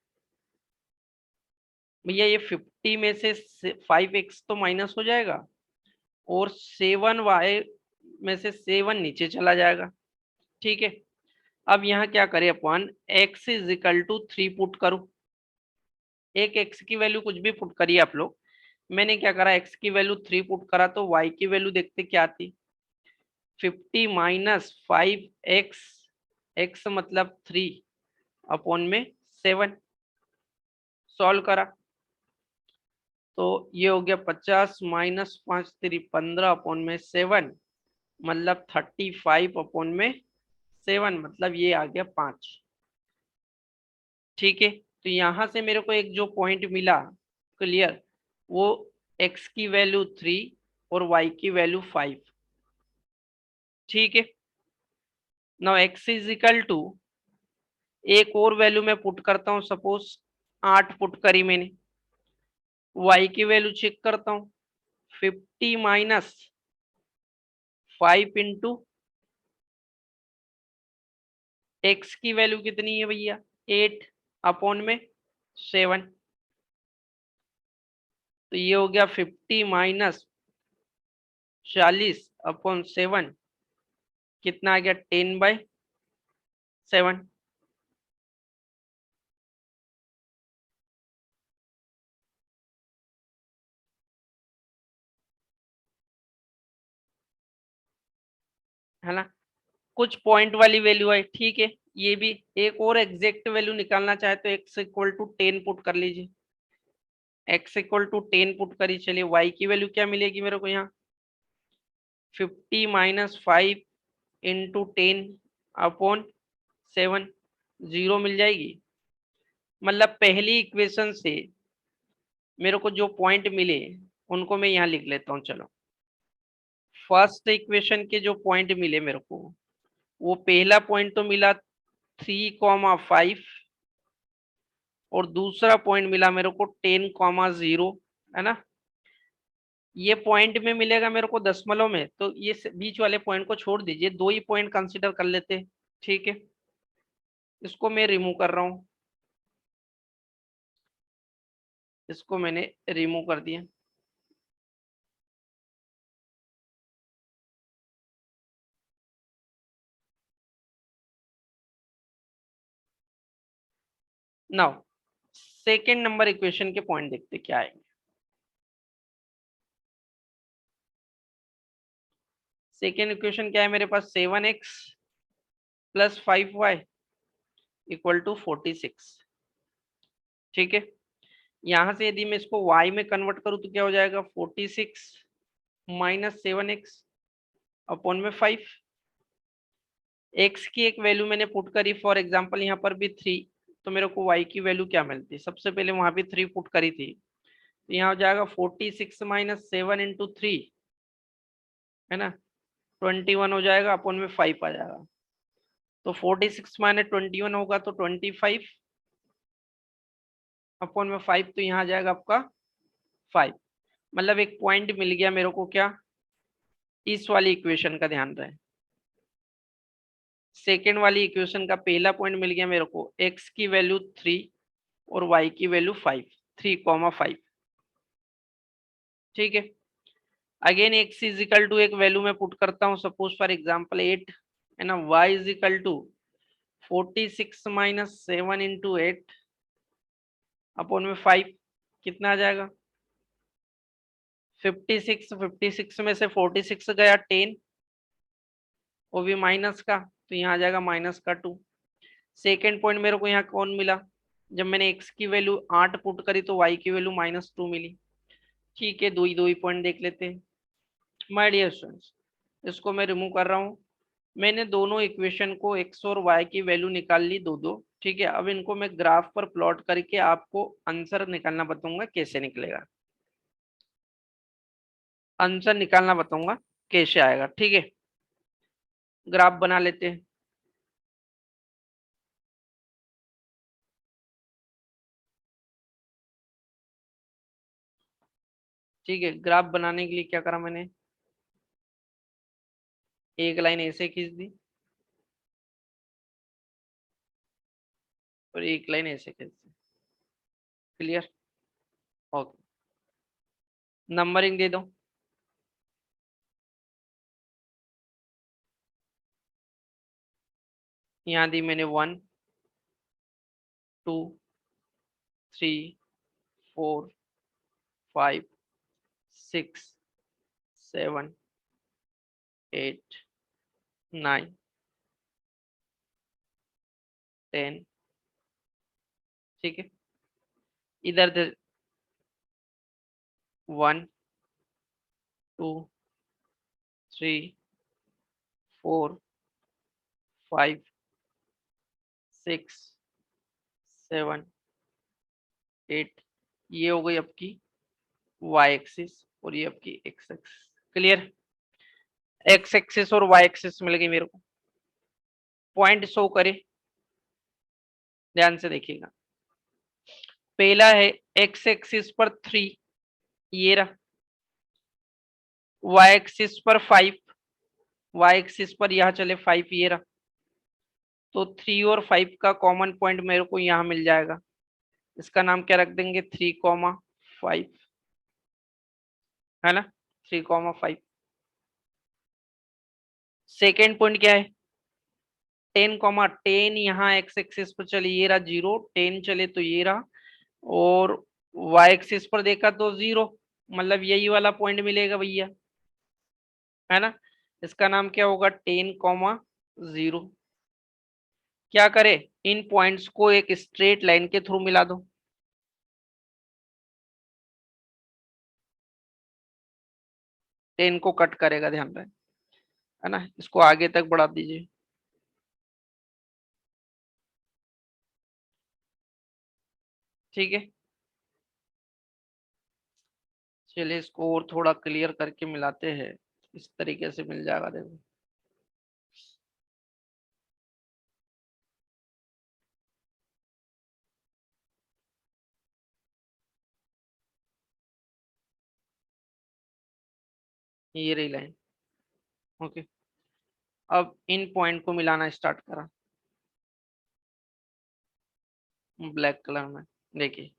भैया ये 50 में से 5x तो माइनस हो जाएगा, और 7y में से 7 नीचे चला जाएगा। ठीक है, अब यहाँ क्या करें अपन, x is equal to 3 put करूं। एक x की वैल्यू कुछ भी पुट करिए आप लोग। मैंने क्या करा, x की वैल्यू 3 पुट करा, तो y की वैल्यू देखते क्या आती, 50 माइनस 5x, x मतलब 3 अपॉन में 7। सॉल्व करा तो ये हो गया 50 माइनस 5 3 15 अपॉन में 7, मतलब 35 अपॉन में 7, मतलब ये आ गया 5। ठीक है, तो यहां से मेरे को एक जो पॉइंट मिला क्लियर, वो x की वैल्यू 3 और y की वैल्यू 5। ठीक है, now x is equal to, एक और वैल्यू मैं पुट करता हूं, सपोज 8 पुट करी मैंने, y की वैल्यू चेक करता हूं, 50 माइनस 5 इंटू x की वैल्यू कितनी है भैया, 8 अपॉन में 7। तो ये हो गया 50 माइनस 40 अपॉन 7, कितना आ गया, 10/7। है ना, कुछ पॉइंट वाली वैल्यू है। ठीक है, ये भी एक और एग्जैक्ट वैल्यू निकालना चाहे तो x इक्वल टू 10 पुट कर लीजिए। x इक्वल टू 10 पुट करिए, चलिए y की वैल्यू क्या मिलेगी मेरे को यहाँ, 50 माइनस 5 इंटू 10 अपॉन 7 0 मिल जाएगी। मतलब पहली इक्वेशन से मेरे को जो पॉइंट मिले उनको मैं यहाँ लिख लेता हूँ। चलो, फर्स्ट इक्वेशन के जो पॉइंट मिले मेरे को, वो पहला पॉइंट तो मिला 3,5 और दूसरा पॉइंट मिला मेरे को 10,0, है ना। ये पॉइंट में मिलेगा मेरे को दशमलव में, तो ये बीच वाले पॉइंट को छोड़ दीजिए, दो ही पॉइंट कंसीडर कर लेते हैं। ठीक है, इसको मैं रिमूव कर रहा हूं, इसको मैंने रिमूव कर दिया। नाउ सेकेंड नंबर इक्वेशन के पॉइंट देखते क्या आएंगे। सेकेंड इक्वेशन क्या है मेरे पास, 7x plus 5y equal to 46। ठीक है, यहां से यदि मैं इसको y में कन्वर्ट करूं तो क्या हो जाएगा, 46 माइनस 7x अपॉन में 5। x की एक वैल्यू मैंने पुट करी, फॉर एग्जांपल यहाँ पर भी 3, तो मेरे को y की वैल्यू क्या मिलती है, सबसे पहले वहां भी 3 पुट करी थी, तो यहाँ हो जाएगा 46 माइनस 7 इंटू 3, है ना, 21 हो जाएगा, अपॉन में 5 आ जाएगा। तो 46 माइनस 21 होगा तो 25 अपॉन में 5, तो यहाँ आ जाएगा आपका 5। मतलब एक पॉइंट मिल गया मेरे को, क्या, इस वाली इक्वेशन का ध्यान रहे। सेकेंड वाली इक्वेशन का पहला पॉइंट मिल गया मेरे को, x की वैल्यू 3 और y की वैल्यू 5, 3,5। ठीक है, again x is equal to एक वैल्यू में पुट करता हूँ, सपोज फॉर एग्जांपल 8, है ना, y is equal to 46 minus 7 into 8 upon में 5, कितना आ जाएगा, 56। 56 में से 46 गया 10, वो भी माइनस का, तो यहाँ आ जाएगा माइनस का 2। सेकेंड पॉइंट मेरे को यहाँ कौन मिला, जब मैंने x की वैल्यू 8 पुट करी तो y की वैल्यू -2 मिली। ठीक है, दो ही पॉइंट देख लेते हैं। माय डियर स्टूडेंट्स, इसको मैं रिमूव कर रहा हूँ। मैंने दोनों इक्वेशन को x और y की वैल्यू निकाल ली, दो दो। ठीक है, अब इनको मैं ग्राफ पर प्लॉट करके आपको आंसर निकालना बताऊंगा कैसे निकलेगा, आंसर निकालना बताऊंगा कैसे आएगा। ठीक है, ग्राफ बना लेते हैं। ठीक है, ग्राफ बनाने के लिए क्या करा मैंने, एक लाइन ऐसे खींच दी और एक लाइन ऐसे खींच दी। क्लियर, ओके, नंबरिंग दे दो। यहाँ दी मैंने 1 2 3 4 5 6 7 8 9 10। ठीक है, इधर 1 2 3 4 5 6 7 8, ये हो गई आपकी वाई एक्सिस और ये आपकी x axis. Clear, x axis और वाई एक्सिस मिल गई मेरे को। पॉइंट शो करे, ध्यान से देखिएगा। पहला है एक्स एक्सिस पर 3, ये रहा, वाई एक्सिस पर 5, वाई एक्सिस पर यहाँ चले 5, ये रहा। तो 3 और 5 का कॉमन पॉइंट मेरे को यहाँ मिल जाएगा, इसका नाम क्या रख देंगे, 3,5, है ना, 3,5। सेकेंड पॉइंट क्या है, 10,10 यहाँ एक्स एक्सिस पर चले, ये रहा 0, 10 चले तो ये रहा, और वाई एक्सिस पर देखा तो 0, मतलब यही वाला पॉइंट मिलेगा भैया, है ना। इसका नाम क्या होगा, 10,0। क्या करे, इन पॉइंट्स को एक स्ट्रेट लाइन के थ्रू मिला दो। 10 को कट करेगा, ध्यान रहे, है ना, इसको आगे तक बढ़ा दीजिए। ठीक है, चलिए इसको और थोड़ा क्लियर करके मिलाते हैं, इस तरीके से मिल जाएगा। देखो ये रही लाइन। ओके, अब इन पॉइंट को मिलाना स्टार्ट करा ब्लैक कलर में। देखिए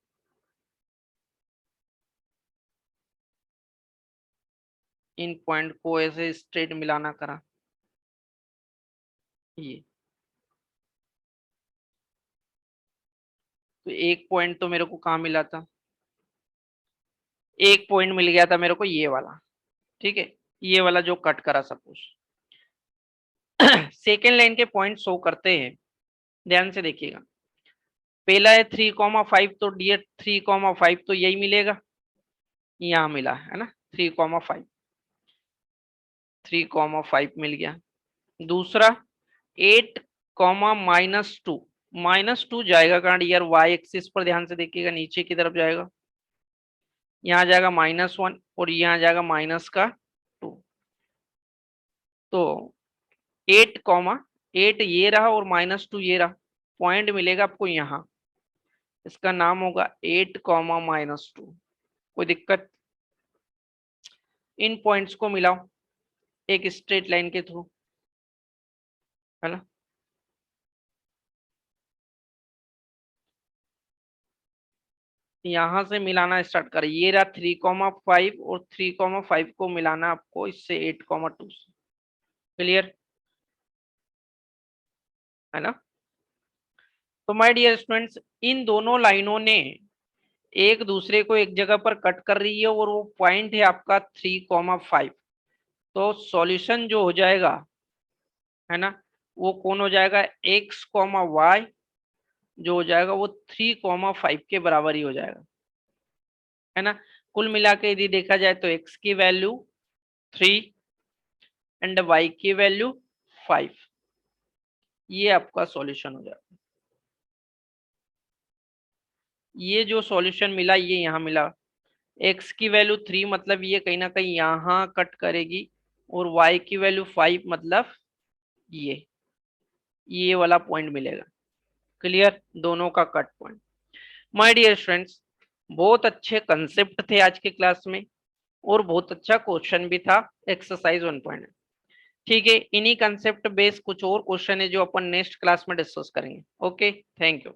इन पॉइंट को ऐसे स्ट्रेट मिलाना करा, ये तो एक पॉइंट तो मेरे को कहाँ मिला था, एक पॉइंट मिल गया था मेरे को ये वाला। ठीक है, ये वाला जो कट करा सपोज। सेकेंड लाइन के पॉइंट शो करते हैं, ध्यान से देखिएगा। पहला है 3,5, तो डी 3,5 तो यही मिलेगा, यहाँ मिला है ना 3,5, 3,5 मिल गया। दूसरा 8, -2, -2 जाएगा कारण यार वाई एक्सिस पर ध्यान से देखिएगा, नीचे की तरफ जाएगा, यहाँ जाएगा -1 और यहाँ जाएगा -2। तो 8, 8 ये रहा और -2 ये रहा, पॉइंट मिलेगा आपको यहाँ, इसका नाम होगा 8, -2। कोई दिक्कत? इन पॉइंट्स को मिलाओ एक स्ट्रेट लाइन के थ्रू, है ना। यहां से मिलाना स्टार्ट कर, ये रहा 3,5 और 3,5 को मिलाना आपको इससे 8,2 से। क्लियर है ना। तो माय डियर स्टूडेंट्स, इन दोनों लाइनों ने एक दूसरे को एक जगह पर कट कर रही है और वो पॉइंट है आपका 3,5। तो सॉल्यूशन जो हो जाएगा, है ना, वो कौन हो जाएगा, x, y जो हो जाएगा वो 3,5 के बराबर ही हो जाएगा, है ना। कुल मिला के यदि देखा जाए तो x की वैल्यू 3 एंड y की वैल्यू 5, ये आपका सॉल्यूशन हो जाएगा। ये जो सॉल्यूशन मिला ये यहाँ मिला, x की वैल्यू 3 मतलब ये कहीं ना कहीं यहाँ कट करेगी, और y की वैल्यू 5 मतलब ये वाला पॉइंट मिलेगा। क्लियर, दोनों का cut point. My dear students, बहुत अच्छे कंसेप्ट थे आज के क्लास में और बहुत अच्छा क्वेश्चन भी था, एक्सरसाइज 1 ठीक है। इन्हीं कंसेप्ट बेस्ड कुछ और क्वेश्चन है जो अपन नेक्स्ट क्लास में डिस्कस करेंगे। Okay, thank you.